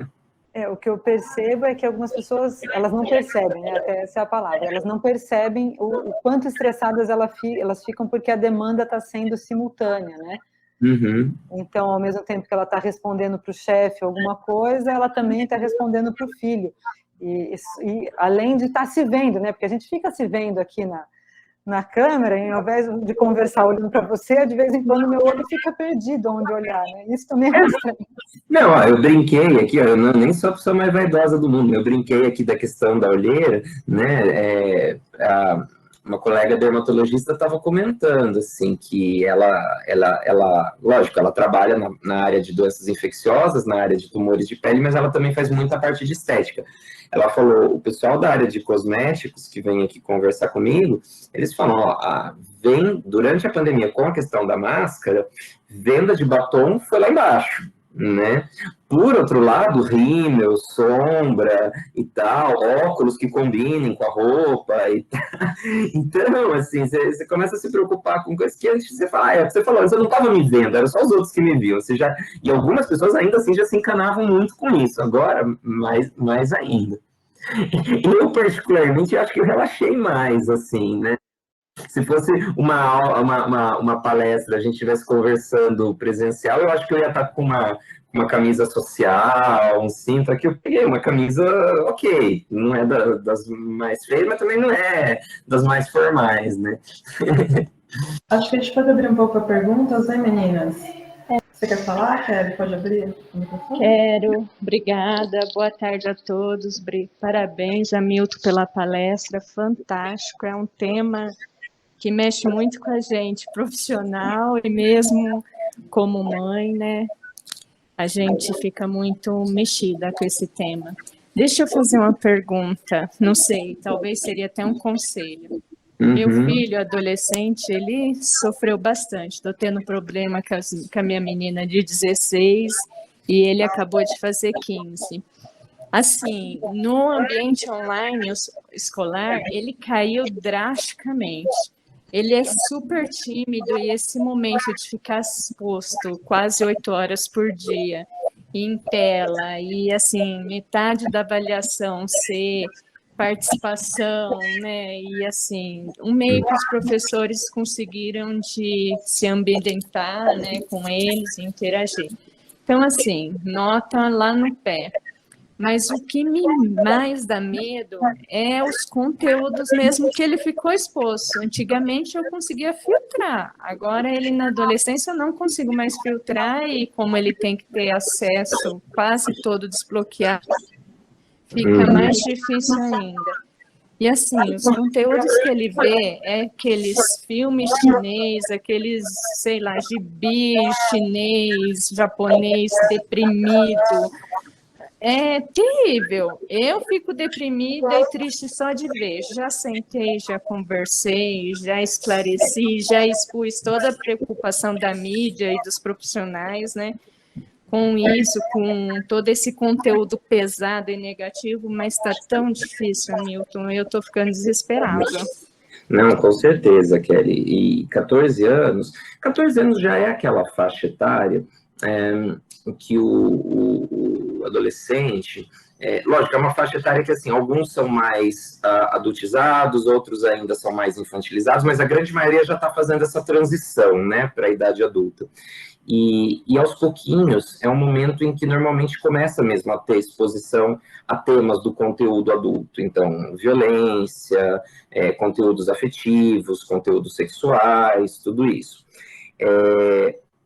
O que eu percebo é que algumas pessoas, elas não percebem, né? Até essa é a palavra, elas não percebem o quanto estressadas elas ficam porque a demanda está sendo simultânea, né? Uhum. Então, ao mesmo tempo que ela está respondendo para o chefe alguma coisa, ela também está respondendo para o filho. E além de estar se vendo, né? Porque a gente fica se vendo aqui na câmera, e ao invés de conversar olhando para você, de vez em quando meu olho fica perdido onde olhar, né? Isso também é estranho. Não, ó, eu brinquei aqui, ó, eu nem sou a pessoa mais vaidosa do mundo, eu brinquei aqui da questão da olheira, né? Uma colega dermatologista estava comentando, assim, que lógico, ela trabalha na área de doenças infecciosas, na área de tumores de pele, mas ela também faz muita parte de estética. Ela falou, o pessoal da área de cosméticos que vem aqui conversar comigo, eles falam, ó, durante a pandemia, com a questão da máscara, venda de batom foi lá embaixo, né? Por outro lado, rímel, sombra e tal, óculos que combinem com a roupa e tal. Então, assim, você começa a se preocupar com coisas que antes você fala, você falou, eu não estava me vendo, eram só os outros que me viam. E algumas pessoas ainda assim já se encanavam muito com isso, agora mais ainda. Eu, particularmente, acho que eu relaxei mais, assim, né? Se fosse uma palestra, a gente estivesse conversando presencial, eu acho que eu ia estar com uma camisa social, um cinto. Aqui eu peguei uma camisa, ok, não é das mais feias, mas também não é das mais formais, né? Acho que a gente pode abrir um pouco para perguntas, né, meninas? Você quer falar, Kelly? Pode abrir o microfone? Quero, obrigada, boa tarde a todos, parabéns, Hamilton, pela palestra, fantástico, é um tema que mexe muito com a gente, profissional e mesmo como mãe, né? A gente fica muito mexida com esse tema. Deixa eu fazer uma pergunta, não sei, talvez seria até um conselho. Meu filho, adolescente, ele sofreu bastante. Estou tendo problema com a minha menina de 16 e ele acabou de fazer 15. Assim, no ambiente online escolar, ele caiu drasticamente. Ele é super tímido e esse momento de ficar exposto quase 8 horas por dia em tela e, assim, metade da avaliação ser participação, né, e assim, um meio que os professores conseguiram de se ambientar, né, com eles e interagir. Então, assim, nota lá no pé. Mas o que me mais dá medo é os conteúdos mesmo que ele ficou exposto. Antigamente eu conseguia filtrar, agora ele na adolescência eu não consigo mais filtrar e como ele tem que ter acesso quase todo desbloqueado, fica mais difícil ainda. E assim, os conteúdos que ele vê é aqueles filmes chinês, aqueles, sei lá, gibi chinês, japonês, deprimido. É terrível. Eu fico deprimida e triste só de ver. Já sentei, já conversei, já esclareci, já expus toda a preocupação da mídia e dos profissionais, né? Com isso, com todo esse conteúdo pesado e negativo, mas está tão difícil, Hamilton, eu estou ficando desesperada. Não, com certeza, Kelly. E 14 anos já é aquela faixa etária que o adolescente, lógico, é uma faixa etária que, assim, alguns são mais adultizados, outros ainda são mais infantilizados, mas a grande maioria já está fazendo essa transição, né, para a idade adulta. E aos pouquinhos é um momento em que normalmente começa mesmo a ter exposição a temas do conteúdo adulto, então violência, conteúdos afetivos, conteúdos sexuais, tudo isso.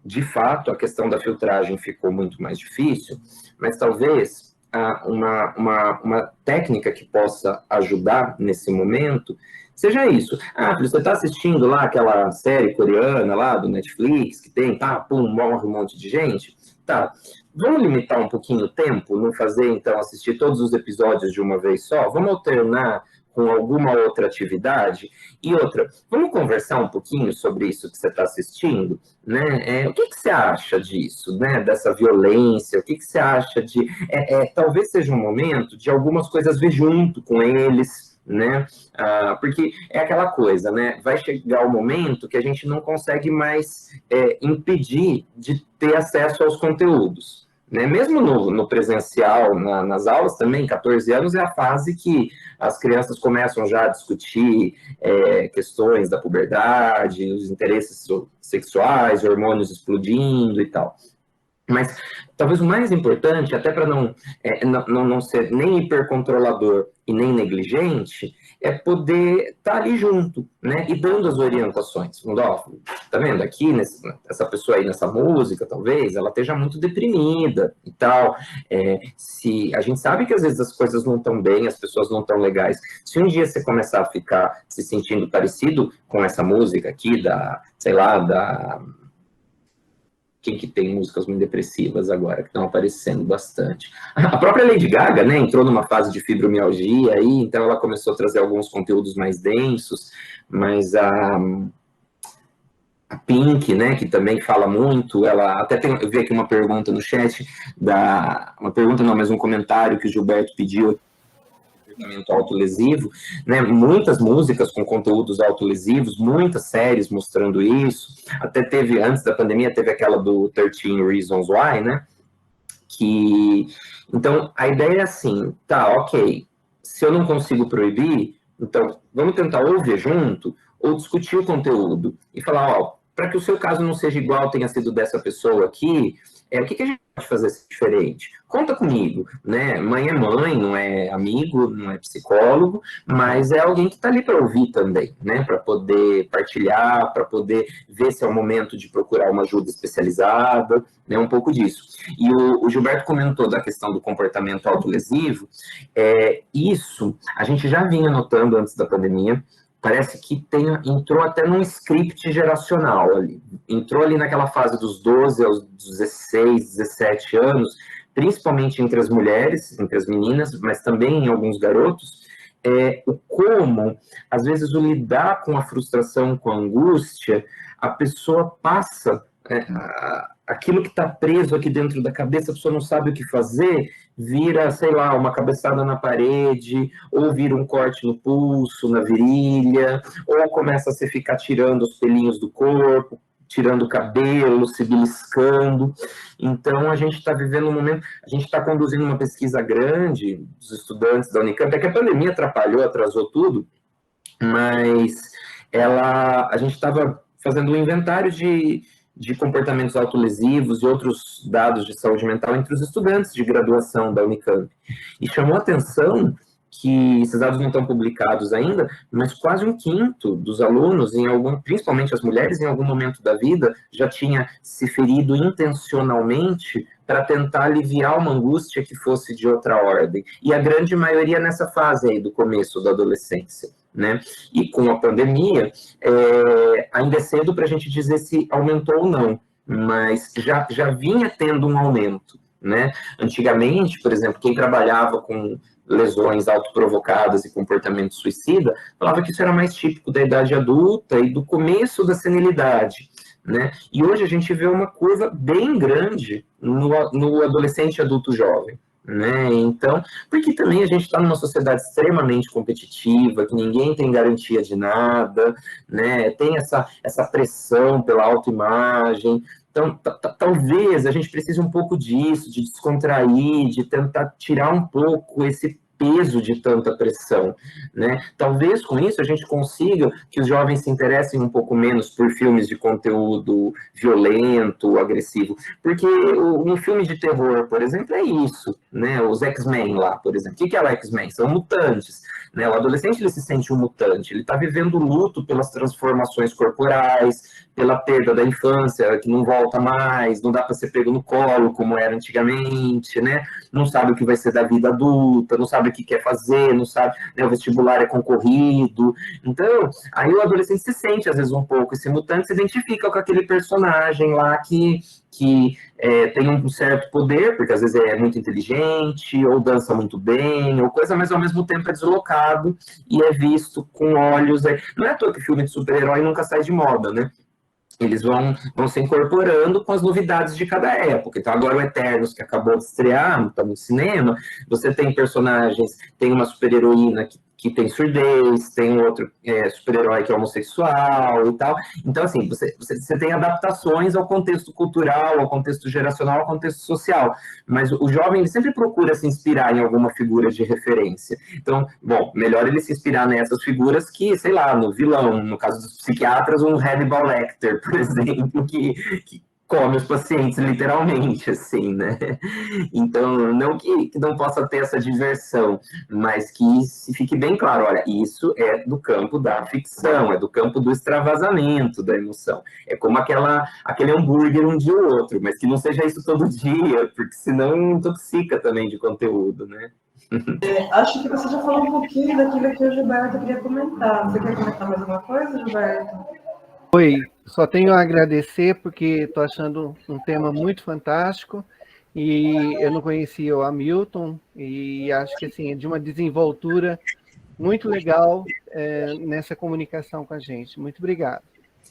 De fato, a questão da filtragem ficou muito mais difícil, mas talvez uma técnica que possa ajudar nesse momento, seja isso. Você está assistindo lá aquela série coreana lá do Netflix, que tem, pum, morre um monte de gente. Tá, vamos limitar um pouquinho o tempo, não fazer, então, assistir todos os episódios de uma vez só? Vamos alternar com alguma outra atividade? E outra, vamos conversar um pouquinho sobre isso que você está assistindo? Né? O que você acha disso, né? Dessa violência? O que você acha de... talvez seja um momento de algumas coisas ver junto com eles, né? Porque é aquela coisa, né? Vai chegar o momento que a gente não consegue mais impedir de ter acesso aos conteúdos. Né? Mesmo no presencial, nas aulas também, 14 anos é a fase que as crianças começam já a discutir questões da puberdade, os interesses sexuais, hormônios explodindo e tal. Mas talvez o mais importante, até para não ser nem hipercontrolador e nem negligente, é poder estar ali junto, né? E dando as orientações. Tá vendo aqui, essa pessoa aí nessa música, talvez, ela esteja muito deprimida e tal. Se a gente sabe que às vezes as coisas não estão bem, as pessoas não estão legais. Se um dia você começar a ficar se sentindo parecido com essa música aqui, quem que tem músicas muito depressivas agora, que estão aparecendo bastante. A própria Lady Gaga, né, entrou numa fase de fibromialgia aí, então ela começou a trazer alguns conteúdos mais densos, mas a Pink, né, que também fala muito, ela até eu vi aqui uma pergunta no chat, uma pergunta não, mas um comentário que o Gilberto pediu, comportamento autolesivo, né? Muitas músicas com conteúdos autolesivos, muitas séries mostrando isso. Até teve, antes da pandemia, teve aquela do 13 Reasons Why, né? Então, a ideia é assim, ok, se eu não consigo proibir, então, vamos tentar ou ver junto, ou discutir o conteúdo, e falar, para que o seu caso não seja igual tenha sido dessa pessoa aqui, o que a gente pode fazer diferente? Conta comigo, né? Mãe é mãe, não é amigo, não é psicólogo, mas é alguém que está ali para ouvir também, né? Para poder partilhar, para poder ver se é o momento de procurar uma ajuda especializada, né? Um pouco disso. E o Gilberto comentou da questão do comportamento autolesivo. Isso a gente já vinha notando antes da pandemia. Parece que entrou até num script geracional ali. Entrou ali naquela fase dos 12 aos 16, 17 anos, principalmente entre as mulheres, entre as meninas, mas também em alguns garotos, como, às vezes, o lidar com a frustração, com a angústia, a pessoa passa... aquilo que está preso aqui dentro da cabeça, a pessoa não sabe o que fazer, vira, sei lá, uma cabeçada na parede, ou vira um corte no pulso, na virilha, ou começa a se ficar tirando os pelinhos do corpo, tirando o cabelo, se beliscando. Então, a gente está vivendo um momento, a gente está conduzindo uma pesquisa grande dos estudantes da Unicamp, é que a pandemia atrapalhou, atrasou tudo, mas a gente estava fazendo um inventário de comportamentos autolesivos e outros dados de saúde mental entre os estudantes de graduação da Unicamp. E chamou a atenção que esses dados não estão publicados ainda, mas quase um quinto dos alunos, principalmente as mulheres, em algum momento da vida, já tinha se ferido intencionalmente para tentar aliviar uma angústia que fosse de outra ordem. E a grande maioria nessa fase aí do começo da adolescência. Né? E com a pandemia, ainda é cedo para a gente dizer se aumentou ou não, mas já vinha tendo um aumento. Né? Antigamente, por exemplo, quem trabalhava com lesões autoprovocadas e comportamento suicida, falava que isso era mais típico da idade adulta e do começo da senilidade. Né? E hoje a gente vê uma curva bem grande no adolescente adulto jovem. Né? Então, porque também a gente está numa sociedade extremamente competitiva, que ninguém tem garantia de nada, né? Tem essa pressão pela autoimagem. Então, talvez a gente precise um pouco disso, de descontrair, de tentar tirar um pouco esse peso de tanta pressão, né? Talvez com isso a gente consiga que os jovens se interessem um pouco menos por filmes de conteúdo violento, agressivo, porque um filme de terror, por exemplo, é isso, né? Os X-Men lá, por exemplo. O que é o X-Men? São mutantes, né? O adolescente, ele se sente um mutante, ele está vivendo luto pelas transformações corporais, pela perda da infância, que não volta mais, não dá para ser pego no colo, como era antigamente, né? Não sabe o que vai ser da vida adulta, não sabe o que quer fazer, não sabe, né? O vestibular é concorrido. Então, aí o adolescente se sente, às vezes, um pouco esse mutante, se identifica com aquele personagem lá que tem um certo poder, porque às vezes é muito inteligente, ou dança muito bem, ou coisa, mas ao mesmo tempo é deslocado e é visto com olhos. Não é à toa que filme de super-herói nunca sai de moda, né? Eles vão se incorporando com as novidades de cada época. Então, agora o Eternos, que acabou de estrear, está no cinema, você tem personagens, tem uma super-heroína que tem surdez, tem um outro super-herói que é homossexual e tal. Então, assim, você tem adaptações ao contexto cultural, ao contexto geracional, ao contexto social. Mas o jovem ele sempre procura se inspirar em alguma figura de referência. Então, bom, melhor ele se inspirar nessas figuras que, sei lá, no vilão, no caso dos psiquiatras, um Hannibal Lecter, por exemplo, que come os pacientes, literalmente, assim, né? Então, não que não possa ter essa diversão, mas que se fique bem claro, olha, isso é do campo da ficção, é do campo do extravasamento da emoção. É como aquele hambúrguer um dia ou outro, mas que não seja isso todo dia, porque senão intoxica também de conteúdo, né? Acho que você já falou um pouquinho daquilo que o Gilberto queria comentar. Você quer comentar mais alguma coisa, Gilberto? Oi, só tenho a agradecer porque estou achando um tema muito fantástico e eu não conhecia o Hamilton e acho que assim, é de uma desenvoltura muito legal nessa comunicação com a gente. Muito obrigado.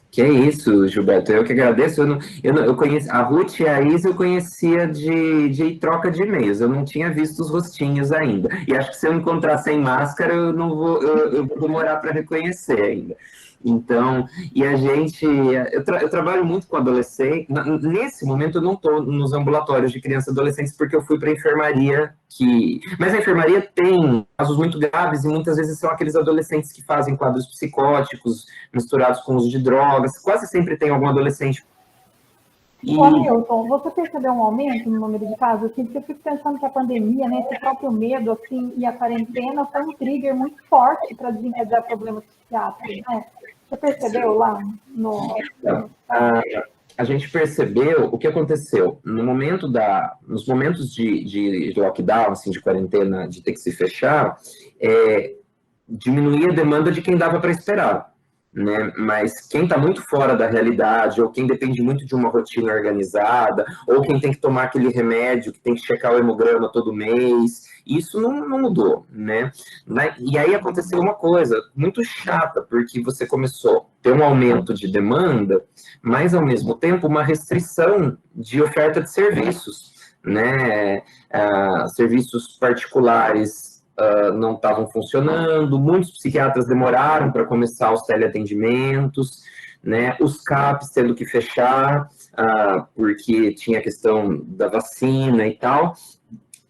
Que é isso, Gilberto, eu que agradeço. Eu conheci a Ruth e a Isa, eu conhecia de troca de e-mails, eu não tinha visto os rostinhos ainda. E acho que se eu encontrar sem máscara, eu vou demorar para reconhecer ainda. Então, e a gente, eu trabalho muito com adolescente. Nesse momento eu não estou nos ambulatórios de crianças e adolescentes porque eu fui para a enfermaria, mas a enfermaria tem casos muito graves e muitas vezes são aqueles adolescentes que fazem quadros psicóticos misturados com uso de drogas, quase sempre tem algum adolescente. Ô, Hamilton, você percebeu um aumento no número de casos? Assim, porque eu fico pensando que a pandemia, né, esse próprio medo assim, e a quarentena foi um trigger muito forte para desencadear problemas psiquiátricos, né? Você percebeu lá no... A gente percebeu o que aconteceu nos momentos de lockdown, assim, de quarentena, de ter que se fechar, diminuía a demanda de quem dava para esperar, né? Mas quem está muito fora da realidade, ou quem depende muito de uma rotina organizada, ou quem tem que tomar aquele remédio, que tem que checar o hemograma todo mês, isso não mudou, né? E aí aconteceu uma coisa muito chata, porque você começou a ter um aumento de demanda, mas ao mesmo tempo uma restrição de oferta de serviços, né? Serviços particulares não estavam funcionando, muitos psiquiatras demoraram para começar os teleatendimentos, né? Os CAPs tendo que fechar, porque tinha a questão da vacina e tal.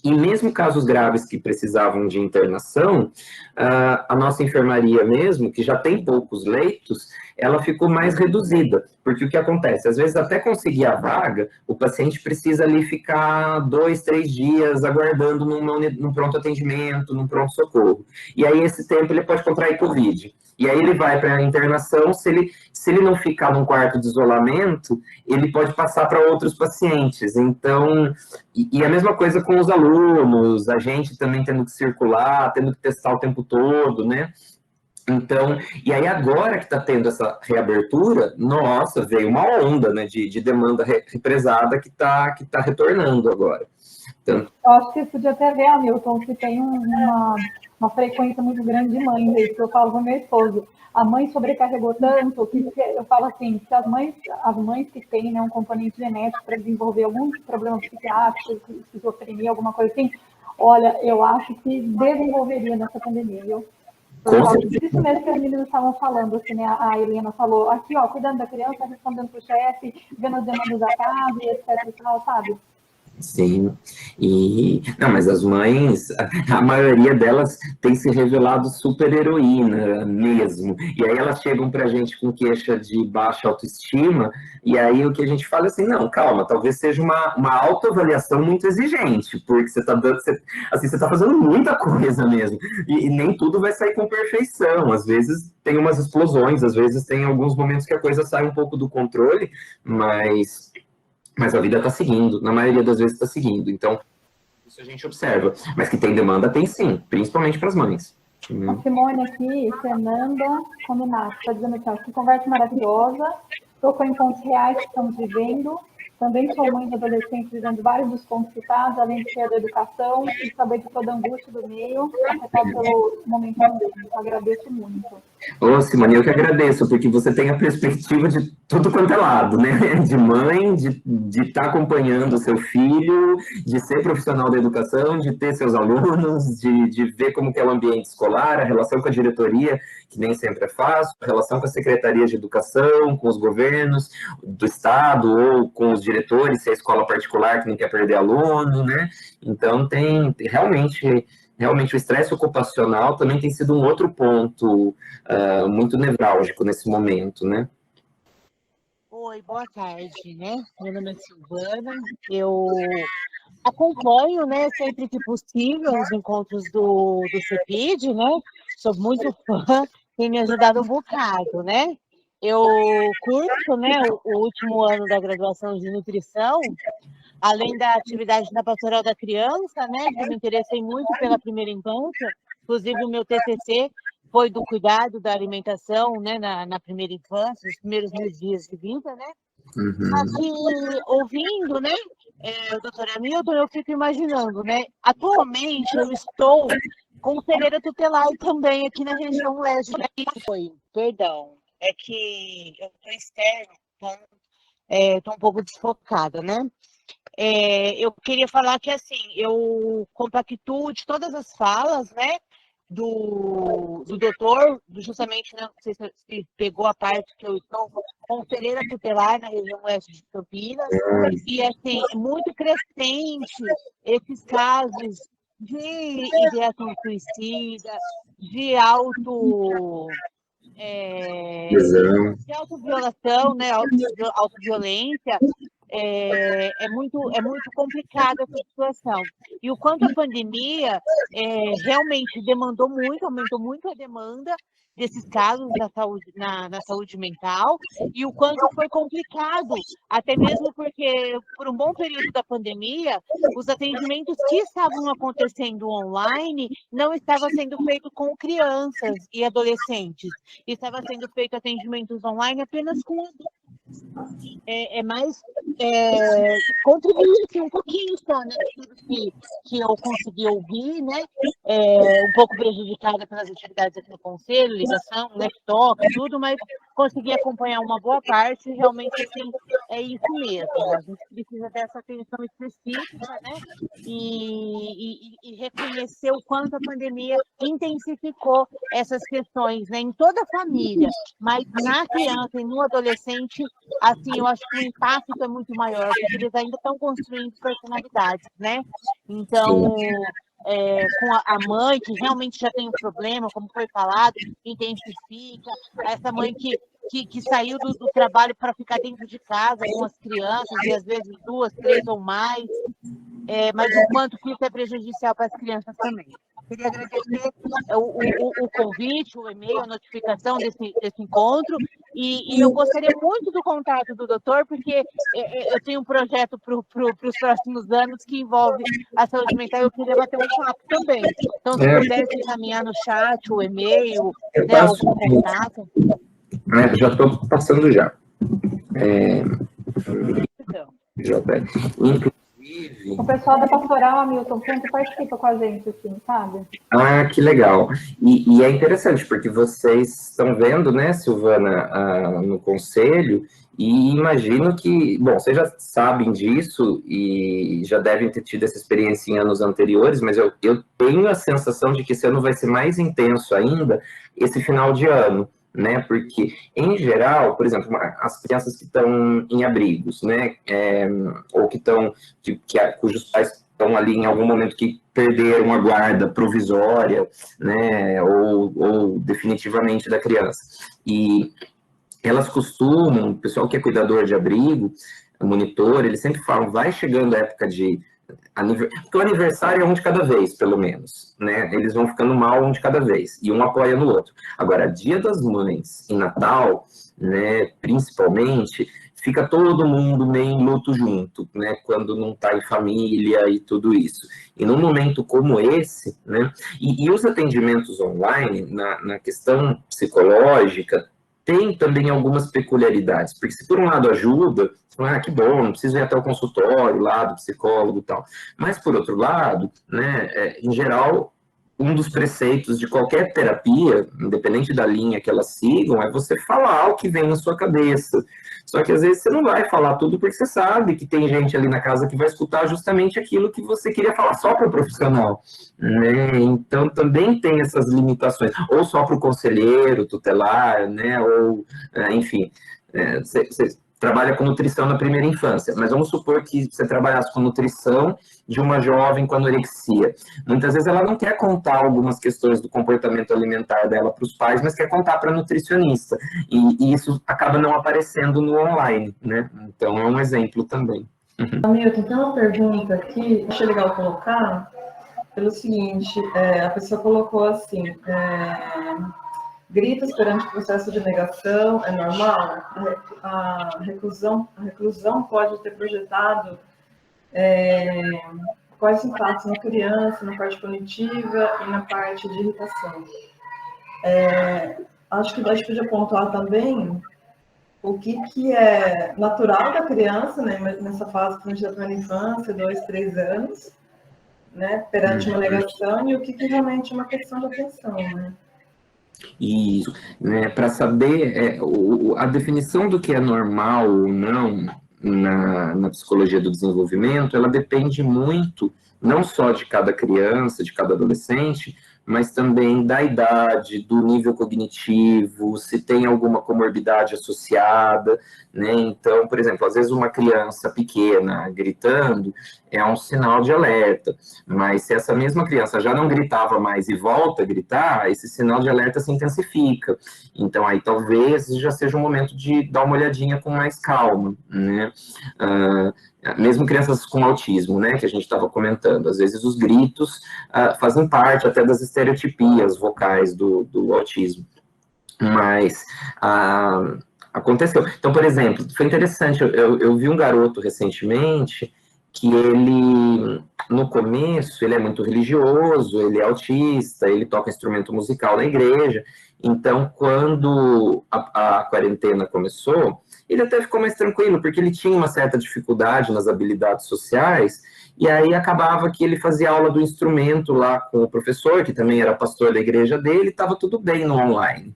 E mesmo casos graves que precisavam de internação, a nossa enfermaria mesmo, que já tem poucos leitos, ela ficou mais reduzida, porque o que acontece? Às vezes, até conseguir a vaga, o paciente precisa ali ficar 2, 3 dias aguardando num pronto atendimento, num pronto-socorro. E aí, esse tempo, ele pode contrair Covid. E aí ele vai para a internação, se ele não ficar num quarto de isolamento, ele pode passar para outros pacientes. Então, e a mesma coisa com os alunos, a gente também tendo que circular, tendo que testar o tempo todo, né? Então, e aí agora que está tendo essa reabertura, nossa, veio uma onda, né, de demanda represada que tá retornando agora. Então, eu acho que você podia até ver, Hamilton, se tem uma frequência muito grande de mães, é isso que eu falo com meu esposo. A mãe sobrecarregou tanto que eu falo assim, se as mães que têm, né, um componente genético para desenvolver algum problema psiquiátrico, esquizofrenia, alguma coisa assim, olha, eu acho que desenvolveria nessa pandemia, viu? Isso mesmo que as meninas estavam falando, assim, né? A Helena falou, aqui, ó, cuidando da criança, respondendo para o chefe, vendo as demandas da casa, e etc e tal, sabe? Sim, não, mas as mães, a maioria delas tem se revelado super heroína mesmo, e aí elas chegam pra gente com queixa de baixa autoestima, e aí o que a gente fala é assim, não, calma, talvez seja uma autoavaliação muito exigente, porque você tá dando, assim, você tá fazendo muita coisa mesmo, e nem tudo vai sair com perfeição, às vezes tem umas explosões, às vezes tem alguns momentos que a coisa sai um pouco do controle, mas a vida está seguindo, na maioria das vezes está seguindo. Então, isso a gente observa. Mas que tem demanda, tem sim, principalmente para as mães. A Simone aqui, Fernanda Cominato, está dizendo aqui, ó, que conversa maravilhosa, tocou em pontos reais que estamos vivendo. Também sou mãe de adolescentes vivendo vários dos pontos citados, além de ser da educação e saber de toda a angústia do meio, afetado pelo momento pandêmico. Agradeço muito. Ô, Simone, eu que agradeço, porque você tem a perspectiva de tudo quanto é lado, né? De mãe, de estar acompanhando o seu filho, de ser profissional da educação, de ter seus alunos, de ver como que é o ambiente escolar, a relação com a diretoria, que nem sempre é fácil, a relação com a Secretaria de Educação, com os governos do Estado, ou com os diretores, se é escola particular que não quer perder aluno, né? Então, tem realmente o estresse ocupacional também tem sido um outro ponto muito nevrálgico nesse momento, né? Oi, boa tarde, né? Meu nome é Silvana, eu acompanho, né, sempre que possível, os encontros do CEPID, né? Sou muito fã, tem me ajudado um bocado, né? Eu curso, né, o último ano da graduação de nutrição, além da atividade na Pastoral da Criança, né, que me interessei muito pela primeira infância, inclusive o meu TCC foi do cuidado da alimentação, né, na primeira infância, os primeiros 1000 dias de vida, né? Aqui, ouvindo, né, o doutor Hamilton, eu fico imaginando, né, atualmente eu estou conselheira tutelar também aqui na região leste. Perdão, é que eu estou externa, então estou um pouco desfocada, né? Eu queria falar que, assim, eu compactuo de todas as falas, né, do doutor, justamente, né, não sei se pegou a parte que eu estou conselheira tutelar na região oeste de Campinas, e, assim, é muito crescente esses casos de ideação suicida, de de autoviolação, né, autoviolência. É muito complicada essa situação. E o quanto a pandemia realmente aumentou muito a demanda desses casos na saúde mental, e o quanto foi complicado, até mesmo porque, por um bom período da pandemia, os atendimentos que estavam acontecendo online não estavam sendo feitos com crianças e adolescentes, estava sendo feito atendimentos online apenas com adultos. Mais contribuir assim, um pouquinho só, né, tudo que eu consegui ouvir, né, um pouco prejudicada pelas atividades aqui no Conselho, ligação, laptop, tudo, mas consegui acompanhar uma boa parte, realmente, assim, é isso mesmo, a gente precisa dessa atenção específica, né, e reconhecer o quanto a pandemia intensificou essas questões, né, em toda a família, mas na criança e no adolescente, assim, eu acho que o impacto é muito maior, porque eles ainda estão construindo personalidades, né? Então, com a mãe, que realmente já tem um problema, como foi falado, intensifica, essa mãe que saiu do trabalho para ficar dentro de casa com as crianças, e às vezes 2, 3 ou mais, mas o quanto que isso é prejudicial para as crianças também. Queria agradecer o convite, o e-mail, a notificação desse encontro, e eu gostaria muito do contato do doutor, porque eu tenho um projeto para os próximos anos que envolve a saúde mental, e eu queria bater um papo também. Então, se pudesse encaminhar no chat, o e-mail, né, algum contato. Já estou passando já. O pessoal da Pastoral, Hamilton, sempre participa com a gente, assim, sabe? Ah, que legal. E é interessante, porque vocês estão vendo, né, Silvana, no Conselho, e imagino que, bom, vocês já sabem disso e já devem ter tido essa experiência em anos anteriores, mas eu tenho a sensação de que esse ano vai ser mais intenso ainda, esse final de ano, né? Porque, em geral, por exemplo, as crianças que estão em abrigos, né? Ou que estão, cujos pais estão ali em algum momento que perderam a guarda provisória, né? Ou definitivamente da criança. E elas costumam, o pessoal que é cuidador de abrigo, o monitor, eles sempre falam, vai chegando a época de... Porque o aniversário é um de cada vez, pelo menos, né? Eles vão ficando mal um de cada vez, e um apoia no outro. Agora, Dia das Mães e Natal, né, principalmente, fica todo mundo meio em luto junto, né? Quando não está em família e tudo isso. E num momento como esse, né? E os atendimentos online, na questão psicológica, tem também algumas peculiaridades, porque se por um lado ajuda, que bom, não preciso ir até o consultório lá do psicólogo e tal, mas por outro lado, né, em geral, um dos preceitos de qualquer terapia, independente da linha que elas sigam, é você falar o que vem na sua cabeça. Só que às vezes você não vai falar tudo porque você sabe que tem gente ali na casa que vai escutar justamente aquilo que você queria falar só para o profissional, né? Então também tem essas limitações, ou só para o conselheiro tutelar, né? Ou, enfim, você trabalha com nutrição na primeira infância, mas vamos supor que você trabalhasse com nutrição de uma jovem com anorexia. Muitas vezes ela não quer contar algumas questões do comportamento alimentar dela para os pais, mas quer contar para a nutricionista. E isso acaba não aparecendo no online, né? Então é um exemplo também. Hamilton, tem uma pergunta aqui, achei legal colocar, pelo seguinte, a pessoa colocou assim, gritos perante o processo de negação é normal? A reclusão pode ter projetado quais impactos na criança, na parte cognitiva e na parte de irritação. Acho que a gente podia pontuar também o que é natural da criança, né, nessa fase que a gente já está na infância, 2, 3 anos, né, perante uma negação, e o que realmente é uma questão de atenção, né? Isso, né, para saber a definição do que é normal ou não na psicologia do desenvolvimento, ela depende muito, não só de cada criança, de cada adolescente, mas também da idade, do nível cognitivo, se tem alguma comorbidade associada, né? Então, por exemplo, às vezes uma criança pequena gritando é um sinal de alerta, mas se essa mesma criança já não gritava mais e volta a gritar, esse sinal de alerta se intensifica. Então, aí talvez já seja o momento de dar uma olhadinha com mais calma, né? Mesmo crianças com autismo, né, que a gente estava comentando, às vezes os gritos fazem parte até das estereotipias vocais do autismo, mas aconteceu. Então, por exemplo, foi interessante, eu vi um garoto recentemente que ele, no começo, ele é muito religioso, ele é autista, ele toca instrumento musical na igreja, então, quando a quarentena começou, ele até ficou mais tranquilo, porque ele tinha uma certa dificuldade nas habilidades sociais, e aí acabava que ele fazia aula do instrumento lá com o professor, que também era pastor da igreja dele, estava tudo bem no online.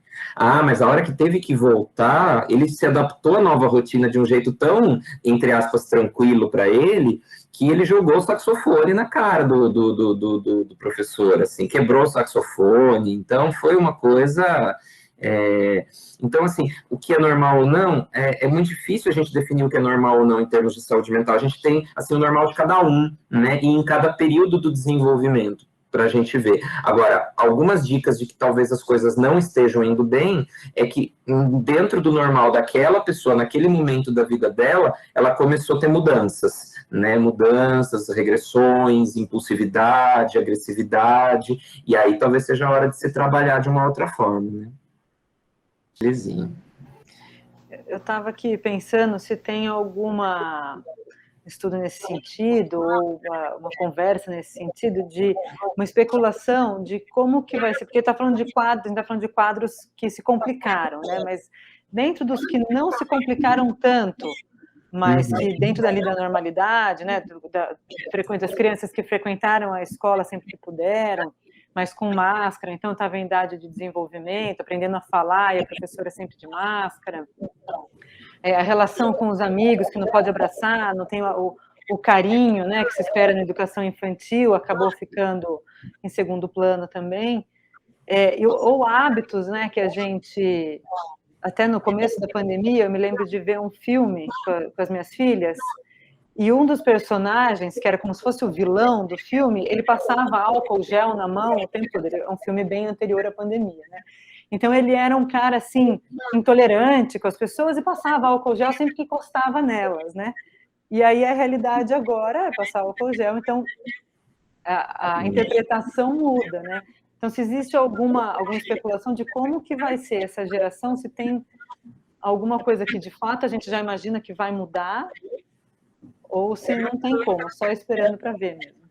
Mas a hora que teve que voltar, ele se adaptou à nova rotina de um jeito tão, entre aspas, tranquilo para ele, que ele jogou o saxofone na cara do professor, assim, quebrou o saxofone, então foi uma coisa... Então, assim, o que é normal ou não, é muito difícil a gente definir o que é normal ou não em termos de saúde mental. A gente tem, assim, o normal de cada um, né, e em cada período do desenvolvimento, para a gente ver. Agora, algumas dicas de que talvez as coisas não estejam indo bem, é que dentro do normal daquela pessoa, naquele momento da vida dela, ela começou a ter mudanças, né, mudanças, regressões, impulsividade, agressividade, e aí talvez seja a hora de se trabalhar de uma outra forma, né. Belezinha. Eu estava aqui pensando se tem alguma estudo nesse sentido, ou uma conversa nesse sentido, de uma especulação de como que vai ser, porque está falando de quadros, a gente está falando de quadros que se complicaram, né? Mas dentro dos que não se complicaram tanto, mas que dentro dali da normalidade, né? Das crianças que frequentaram a escola sempre que puderam, mas com máscara, então estava em idade de desenvolvimento, aprendendo a falar, e a professora sempre de máscara. A relação com os amigos, que não pode abraçar, não tem o carinho, né, que se espera na educação infantil, acabou ficando em segundo plano também. ou hábitos, né, que a gente, até no começo da pandemia, eu me lembro de ver um filme com as minhas filhas, e um dos personagens, que era como se fosse o vilão do filme, ele passava álcool gel na mão o tempo todo. É um filme bem anterior à pandemia, né? Então ele era um cara, assim, intolerante com as pessoas e passava álcool gel sempre que encostava nelas, né? E aí a realidade agora é passar álcool gel, então a interpretação muda, né? Então, se existe alguma especulação de como que vai ser essa geração, se tem alguma coisa que, de fato, a gente já imagina que vai mudar, ou se não tem como, só esperando para ver mesmo.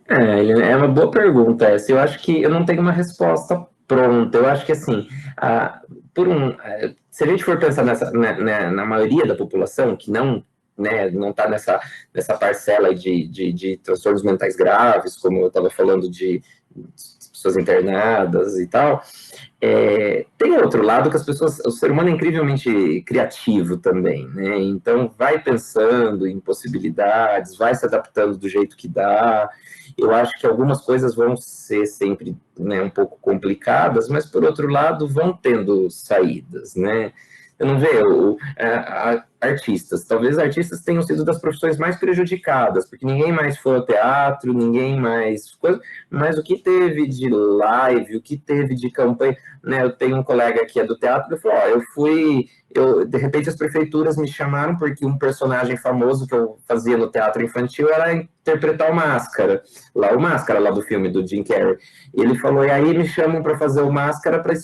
É uma boa pergunta essa. Eu acho que eu não tenho uma resposta pronta. Eu acho que, assim, se a gente for pensar na maioria da população, que não está nessa parcela de transtornos mentais graves, como eu estava falando de pessoas internadas e tal, tem outro lado que o ser humano é incrivelmente criativo também, né? Então vai pensando em possibilidades, vai se adaptando do jeito que dá. Eu acho que algumas coisas vão ser sempre, né, um pouco complicadas, mas por outro lado vão tendo saídas, né? Eu não vejo artistas. Talvez artistas tenham sido das profissões mais prejudicadas, porque ninguém mais foi ao teatro, ninguém mais... Mas o que teve de live, o que teve de campanha... Né, eu tenho um colega que é do teatro, ele falou, de repente as prefeituras me chamaram porque um personagem famoso que eu fazia no teatro infantil era interpretar o Máscara lá do filme do Jim Carrey. Ele falou, e aí me chamam para fazer o Máscara para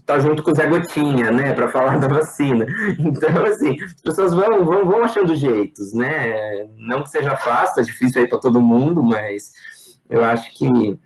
tá junto com o Zé Gotinha, né, para falar da vacina. Então, assim, as pessoas vão achando jeitos, né? Não que seja fácil, é difícil aí para todo mundo, mas eu acho que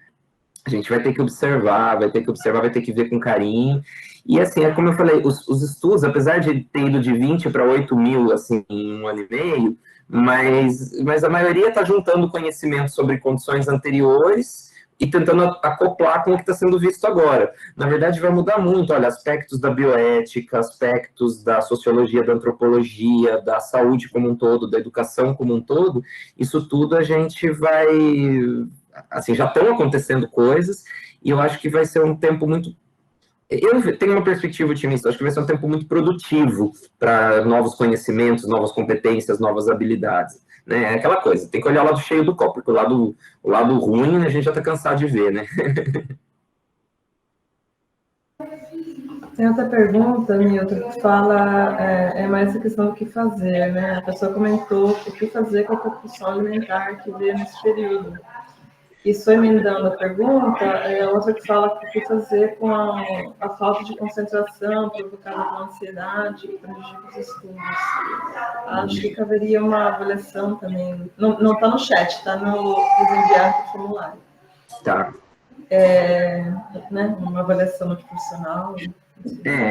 a gente vai ter que observar, vai ter que ver com carinho. E, assim, como eu falei, os estudos, apesar de ter ido de 20 para 8 mil, assim, em 1 ano e meio, mas a maioria está juntando conhecimento sobre condições anteriores e tentando acoplar com o que está sendo visto agora. Na verdade, vai mudar muito, olha, aspectos da bioética, aspectos da sociologia, da antropologia, da saúde como um todo, da educação como um todo, isso tudo a gente vai... Assim, já estão acontecendo coisas, e eu acho que vai ser um tempo muito... Eu tenho uma perspectiva otimista, acho que vai ser um tempo muito produtivo para novos conhecimentos, novas competências, novas habilidades. Né? É aquela coisa, tem que olhar o lado cheio do copo, porque o lado ruim a gente já está cansado de ver, né? Tem outra pergunta, Milton, que fala, mais a questão do que fazer, né? A pessoa comentou o que fazer com a compulsão alimentar que veio nesse período. E só emendando a pergunta, outra que fala o que fazer com a falta de concentração provocada pela ansiedade que prejudica os estudos. Acho que caberia uma avaliação também. Não está no chat, está no enviar do formulário. Tá. Né, uma avaliação nutricional.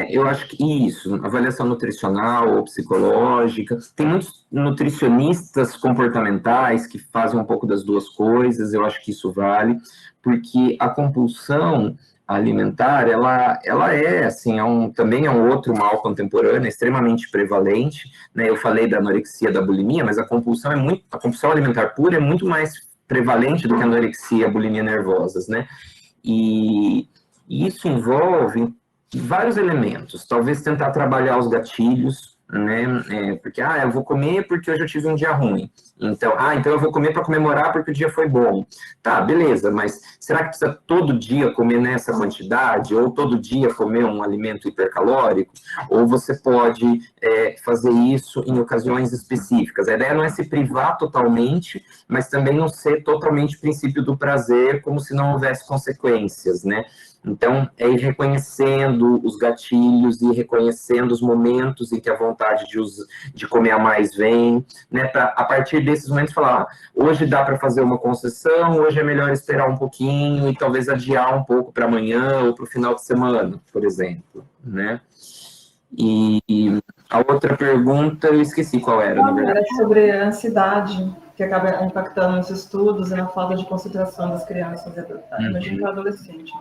Eu acho que isso, avaliação nutricional ou psicológica. Tem muitos nutricionistas comportamentais que fazem um pouco das duas coisas, eu acho que isso vale, porque a compulsão alimentar, ela é, assim, também é um outro mal contemporâneo, extremamente prevalente, né? Eu falei da anorexia, da bulimia, mas a compulsão alimentar pura é muito mais prevalente do que a anorexia, a bulimia nervosas, né? E isso envolve vários elementos, talvez tentar trabalhar os gatilhos, né, porque, eu vou comer porque hoje eu tive um dia ruim, então eu vou comer para comemorar porque o dia foi bom. Tá, beleza, mas será que precisa todo dia comer nessa quantidade, ou todo dia comer um alimento hipercalórico, ou você pode fazer isso em ocasiões específicas? A ideia não é se privar totalmente, mas também não ser totalmente princípio do prazer, como se não houvesse consequências, né? Então, é ir reconhecendo os gatilhos e reconhecendo os momentos em que a vontade de comer a mais vem, né? Para, a partir desses momentos, falar, hoje dá para fazer uma concessão, hoje é melhor esperar um pouquinho e talvez adiar um pouco para amanhã ou para o final de semana, por exemplo, né? E a outra pergunta, eu esqueci qual era, na verdade. Era sobre a ansiedade, que acaba impactando nos estudos e na falta de concentração das crianças e adolescentes.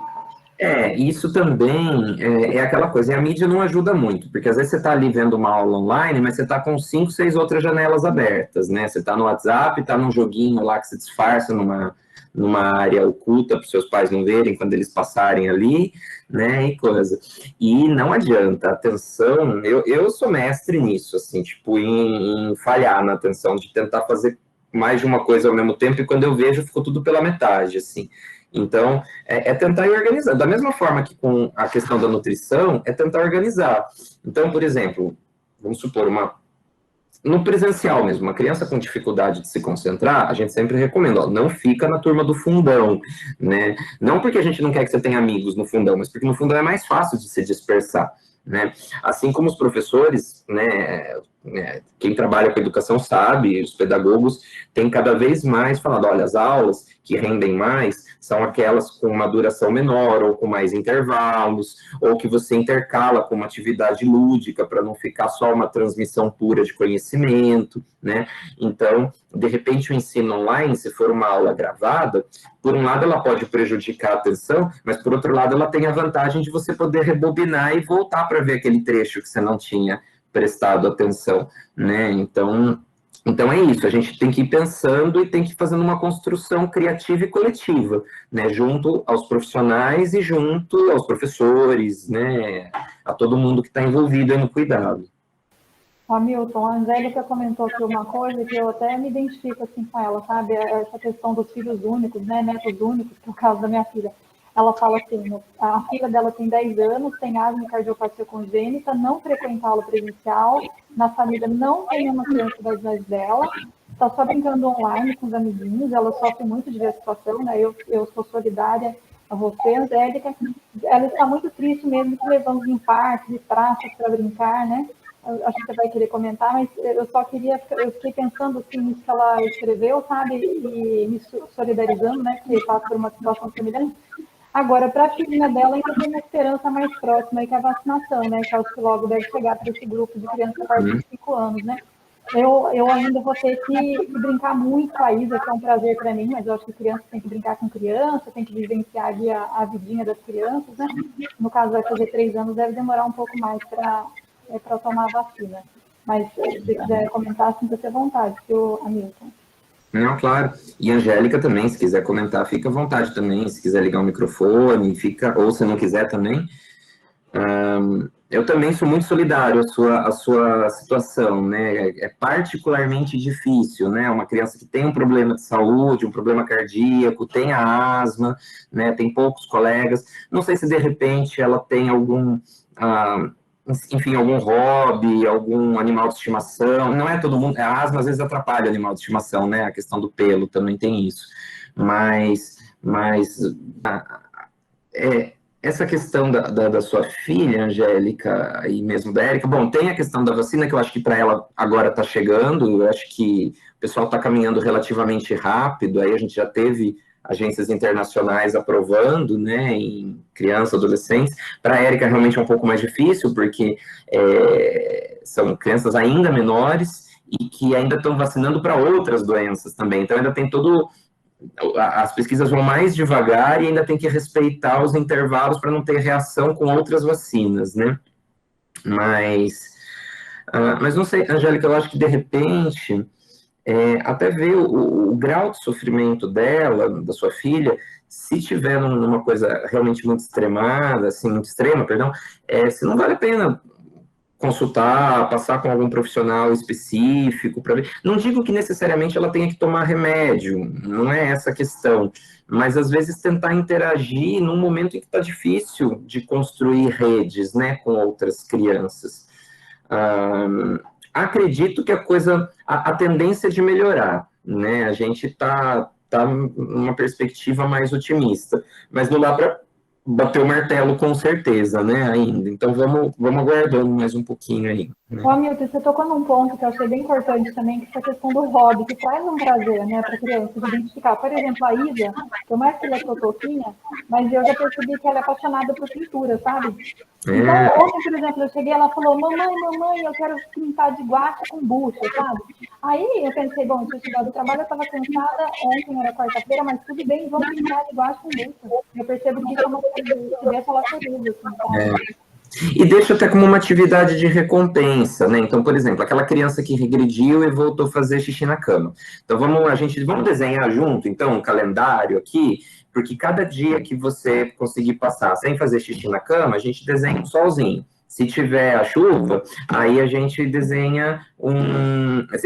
Isso também é aquela coisa, e a mídia não ajuda muito, porque às vezes você está ali vendo uma aula online, mas você está com 5, 6 outras janelas abertas, né? Você está no WhatsApp, está num joguinho lá que se disfarça numa área oculta para os seus pais não verem quando eles passarem ali, né? E coisa. E não adianta, a atenção, eu sou mestre nisso, assim, tipo, em falhar na atenção, de tentar fazer mais de uma coisa ao mesmo tempo, e quando eu vejo, ficou tudo pela metade, assim. Então, é tentar ir organizando. Da mesma forma que com a questão da nutrição, é tentar organizar. Então, por exemplo, vamos supor, no presencial mesmo, uma criança com dificuldade de se concentrar, a gente sempre recomenda, não fica na turma do fundão, né? Não porque a gente não quer que você tenha amigos no fundão, mas porque no fundão é mais fácil de se dispersar, né? Assim como os professores, né? Quem trabalha com educação sabe, os pedagogos têm cada vez mais falado, olha, as aulas que rendem mais são aquelas com uma duração menor, ou com mais intervalos, ou que você intercala com uma atividade lúdica, para não ficar só uma transmissão pura de conhecimento, né? Então, de repente, o ensino online, se for uma aula gravada, por um lado ela pode prejudicar a atenção, mas por outro lado ela tem a vantagem de você poder rebobinar e voltar para ver aquele trecho que você não tinha prestado atenção, né? Então é isso, a gente tem que ir pensando e tem que ir fazendo uma construção criativa e coletiva, né? Junto aos profissionais e junto aos professores, né? A todo mundo que está envolvido aí no cuidado. Hamilton, a Angélica comentou aqui uma coisa que eu até me identifico assim com ela, sabe? Essa questão dos filhos únicos, né? Netos únicos, que é o caso da minha filha. Ela fala assim, a filha dela tem 10 anos, tem asma e cardiopatia congênita, não frequenta aula presencial, na família não tem nenhuma criança da idade dela, está só brincando online com os amiguinhos, ela sofre muito de ver a situação, né? Eu sou solidária a você, Angélica. Ela está muito triste mesmo, que levamos em parques e praças para brincar, né? Acho que você vai querer comentar, mas eu fiquei pensando assim, nisso que ela escreveu, sabe? E me solidarizando, né? Que passa por uma situação semelhante. Agora, para a filhinha dela, ainda tem uma esperança mais próxima, que é a vacinação, né? Que acho que logo deve chegar para esse grupo de crianças a partir de 5 anos, né? Eu ainda vou ter que brincar muito com a Isa, que é um prazer para mim, mas eu acho que criança tem que brincar com criança, tem que vivenciar ali a vidinha das crianças, né? No caso, vai fazer 3 anos, deve demorar um pouco mais para tomar a vacina. Mas se você quiser comentar, sinta-se à vontade, viu, Hamilton? Não, claro. E a Angélica também, se quiser comentar, fica à vontade também. Se quiser ligar o microfone, fica, ou se não quiser também. Eu também sou muito solidário à sua situação, né? É particularmente difícil, né? Uma criança que tem um problema de saúde, um problema cardíaco, tem a asma, né? Tem poucos colegas. Não sei se de repente ela tem algum hobby, algum animal de estimação. Não é todo mundo, a asma às vezes atrapalha o animal de estimação, né? A questão do pelo também tem isso. Mas essa questão da sua filha, Angélica, e mesmo da Érica, bom, tem a questão da vacina, que eu acho que para ela agora está chegando, eu acho que o pessoal está caminhando relativamente rápido, aí a gente já teve agências internacionais aprovando, né, em crianças, adolescentes. Para a Érica realmente é um pouco mais difícil, porque são crianças ainda menores e que ainda estão vacinando para outras doenças também, então ainda tem as pesquisas vão mais devagar e ainda tem que respeitar os intervalos para não ter reação com outras vacinas, né? Mas não sei, Angélica, eu acho que de repente até ver o grau de sofrimento dela, da sua filha, se tiver numa coisa realmente muito extremada, assim, muito extrema, perdão, se não vale a pena consultar, passar com algum profissional específico para ver. Não digo que necessariamente ela tenha que tomar remédio, não é essa a questão, mas às vezes tentar interagir num momento em que está difícil de construir redes, né, com outras crianças. Acredito que a tendência é de melhorar, né? A gente está numa perspectiva mais otimista, mas não dá para bater o martelo com certeza, né, ainda. Então, vamos aguardando mais um pouquinho aí. Né? Hamilton, você tocou num ponto que eu achei bem importante também, que é a questão do hobby, que traz um prazer, né, para a criança se identificar. Por exemplo, a Isa, por mais que ela é totoquinha, mas eu já percebi que ela é apaixonada por pintura, sabe? Então, ontem, por exemplo, eu cheguei, ela falou, mamãe, eu quero pintar de guache com bucha, sabe? Aí eu pensei, bom, tinha chegado do trabalho, eu estava cansada, ontem era quarta-feira, mas tudo bem, vamos brincar de guache com luta. Eu percebo que isso é uma coisa que deixa ela feliz, assim, sabe? E deixa até como uma atividade de recompensa, né? Então, por exemplo, aquela criança que regrediu e voltou a fazer xixi na cama. Então, vamos desenhar junto, então, um calendário aqui, porque cada dia que você conseguir passar sem fazer xixi na cama, a gente desenha um solzinho. Se tiver a chuva, aí a gente desenha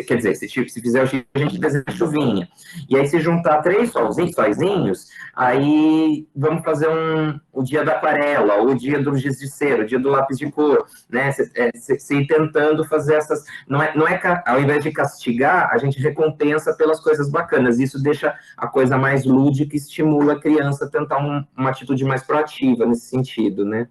quer dizer, se fizer o xixi, a gente desenha a chuvinha. E aí, se juntar 3 solzinhos, aí vamos fazer o dia da aquarela, ou o dia do giz de cera, o dia do lápis de cor, né? Se ir tentando fazer essas... Não é, ao invés de castigar, a gente recompensa pelas coisas bacanas. Isso deixa a coisa mais lúdica e estimula a criança a tentar uma atitude mais proativa nesse sentido, né?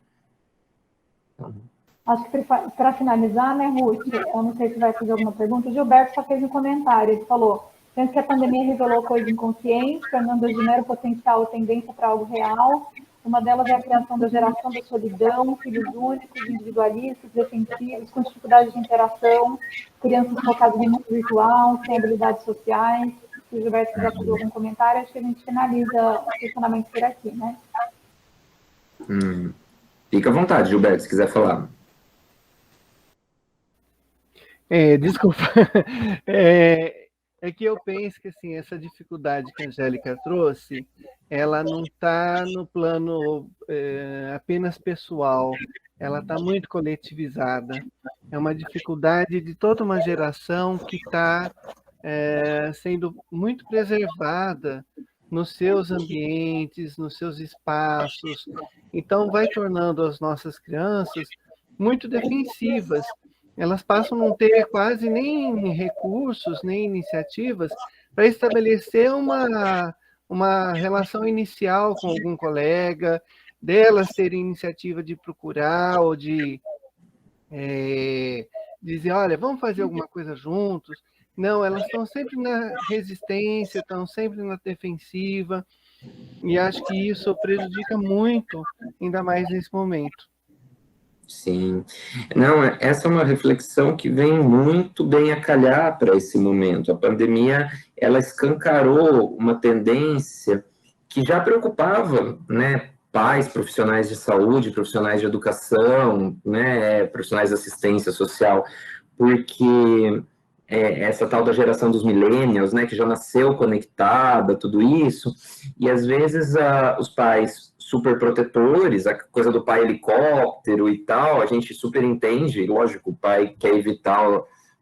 Acho que para finalizar, né, Ruth, eu não sei se vai fazer alguma pergunta, o Gilberto só fez um comentário, ele falou: penso que a pandemia revelou coisas inconscientes, tornando de mero potencial ou tendência para algo real. Uma delas é a criação da geração da solidão, filhos únicos, individualistas, defensivos, com dificuldade de interação, crianças focadas no mundo virtual, sem habilidades sociais. Se o Gilberto quiser fazer algum comentário, acho que a gente finaliza o questionamento por aqui, né? Fica à vontade, Gilberto, se quiser falar. Desculpa. É que eu penso que assim, essa dificuldade que a Angélica trouxe, ela não está no plano apenas pessoal, ela está muito coletivizada. É uma dificuldade de toda uma geração que está sendo muito preservada nos seus ambientes, nos seus espaços. Então, vai tornando as nossas crianças muito defensivas. Elas passam a não ter quase nem recursos, nem iniciativas para estabelecer uma relação inicial com algum colega, delas terem iniciativa de procurar ou de dizer, olha, vamos fazer alguma coisa juntos. Não, elas estão sempre na resistência, estão sempre na defensiva, e acho que isso prejudica muito, ainda mais nesse momento. Sim. Não, essa é uma reflexão que vem muito bem a calhar para esse momento. A pandemia, ela escancarou uma tendência que já preocupava, né, pais, profissionais de saúde, profissionais de educação, né, profissionais de assistência social, porque essa tal da geração dos millennials, né, que já nasceu conectada, tudo isso, e às vezes os pais super protetores, a coisa do pai helicóptero e tal, a gente super entende, lógico, o pai quer evitar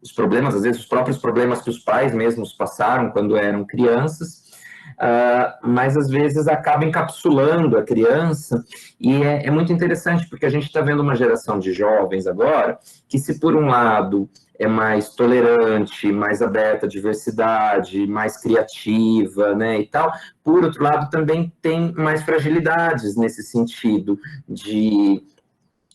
os problemas, às vezes os próprios problemas que os pais mesmos passaram quando eram crianças, mas às vezes acaba encapsulando a criança, e é muito interessante, porque a gente está vendo uma geração de jovens agora, que se por um lado é mais tolerante, mais aberta à diversidade, mais criativa, né, e tal, por outro lado também tem mais fragilidades nesse sentido de...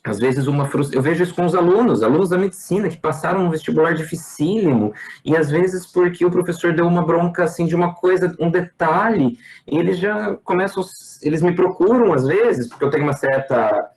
Às vezes, eu vejo isso com os alunos da medicina, que passaram um vestibular dificílimo, e às vezes porque o professor deu uma bronca, assim, de uma coisa, um detalhe, e eles já começam, eles me procuram às vezes, porque eu tenho uma certa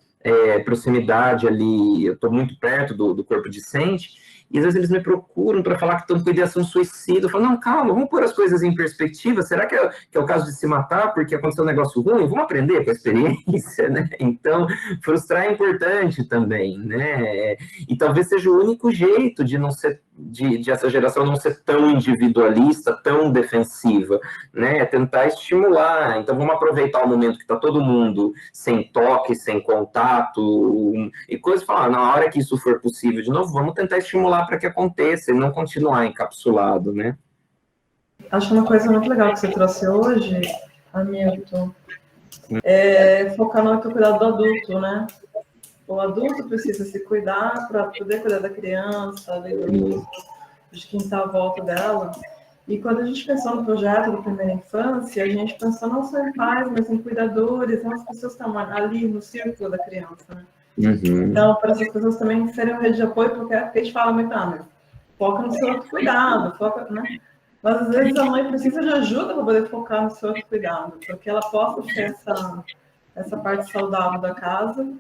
proximidade ali, eu estou muito perto do corpo discente, e às vezes eles me procuram para falar que estão com ideação suicida. Eu falo, não, calma, vamos pôr as coisas em perspectiva. Será que é o caso de se matar porque aconteceu um negócio ruim? Vamos aprender com a experiência, né? Então, frustrar é importante também, né? E talvez seja o único jeito de não ser, de essa geração não ser tão individualista, tão defensiva, né? Tentar estimular. Então, vamos aproveitar o momento que está todo mundo sem toque, sem contato, e coisas, falar, na hora que isso for possível de novo, vamos tentar estimular para que aconteça e não continuar encapsulado, né? Acho uma coisa muito legal que você trouxe hoje, Hamilton, é focar no autocuidado do adulto, né? O adulto precisa se cuidar para poder cuidar da criança, de quem está à volta dela. E quando a gente pensou no projeto da primeira infância, a gente pensou não só em pais, mas em cuidadores, as pessoas que estão ali no círculo da criança, né? Então, para essas pessoas também serem uma rede de apoio, porque a gente fala muito, mas foca no seu autocuidado, foca, né? Mas às vezes a mãe precisa de ajuda para poder focar no seu autocuidado, porque ela possa ter essa parte saudável da casa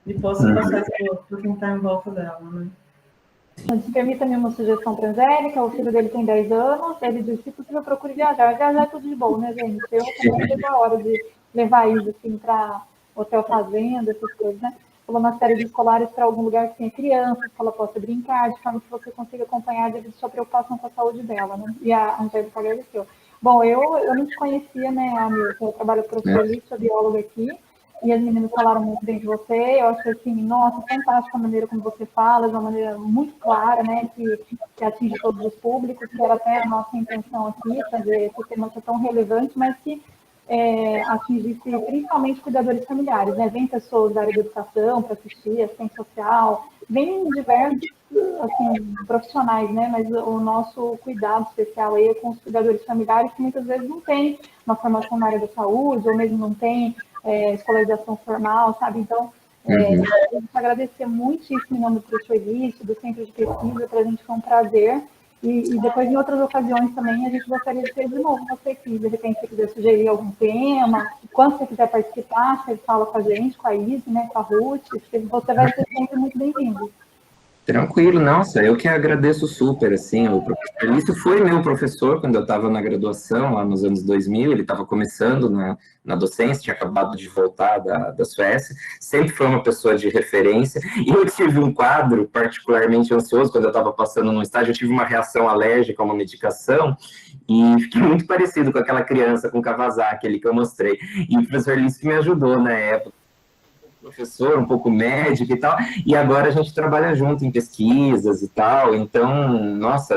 e possa passar isso para quem está em volta dela, né? Permita-me uma sugestão para a Angélica, o filho dele tem 10 anos, ele disse, se possível, procure viajar. Viajar é tudo de bom, né, gente? Eu também chego a hora de levar eles, assim, para hotel fazenda, essas coisas, né? Falou nas férias escolares para algum lugar que tenha crianças, que ela possa brincar, de forma que você consiga acompanhar devido à sua preocupação com a saúde dela, né? E a Angélica agradeceu. Bom, eu não te conhecia, né, Hamilton? Eu trabalho com o professor Liz, sou bióloga aqui, e as meninas falaram muito bem de você. Eu acho assim, nossa, fantástica a maneira como você fala, de uma maneira muito clara, né, que atinge todos os públicos, que era até a nossa intenção aqui, fazer esse tema que é tão relevante, mas que atingisse principalmente cuidadores familiares, né? Vem pessoas da área de educação para assistir, assistente social, vem diversos assim, profissionais, né? Mas o nosso cuidado especial aí é com os cuidadores familiares, que muitas vezes não tem uma formação na área da saúde, ou mesmo não tem escolarização formal, sabe? Então, eu quero agradecer muitíssimo em nome do professor Elício, do Centro de Pesquisa, para a gente foi um prazer. E depois, em outras ocasiões também, a gente gostaria de ter de novo você aqui. De repente, você quiser sugerir algum tema, quando você quiser participar, você fala com a gente, com a Izzy, né, com a Ruth, você vai ser sempre muito bem-vindo. Tranquilo, nossa, eu que agradeço super, assim, o professor Elício foi meu professor quando eu estava na graduação, lá nos anos 2000, ele estava começando na docência, tinha acabado de voltar da Suécia, sempre foi uma pessoa de referência, e eu tive um quadro particularmente ansioso, quando eu estava passando num estágio, eu tive uma reação alérgica a uma medicação, e fiquei muito parecido com aquela criança com Kawasaki, ali que eu mostrei, e o professor Elício que me ajudou na época, professor, um pouco médico e tal, e agora a gente trabalha junto em pesquisas e tal, então, nossa,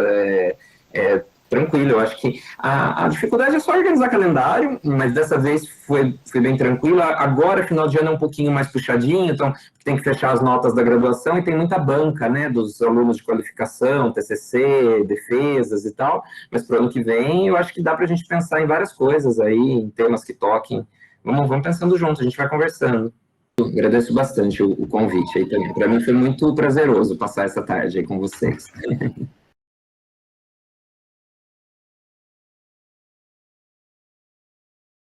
tranquilo, eu acho que a dificuldade é só organizar calendário, mas dessa vez foi bem tranquilo, agora, final de ano é um pouquinho mais puxadinho, então tem que fechar as notas da graduação e tem muita banca, né, dos alunos de qualificação, TCC, defesas e tal, mas para o ano que vem eu acho que dá para a gente pensar em várias coisas aí, em temas que toquem, vamos pensando junto, a gente vai conversando. Agradeço bastante o convite aí também. Para mim foi muito prazeroso passar essa tarde aí com vocês.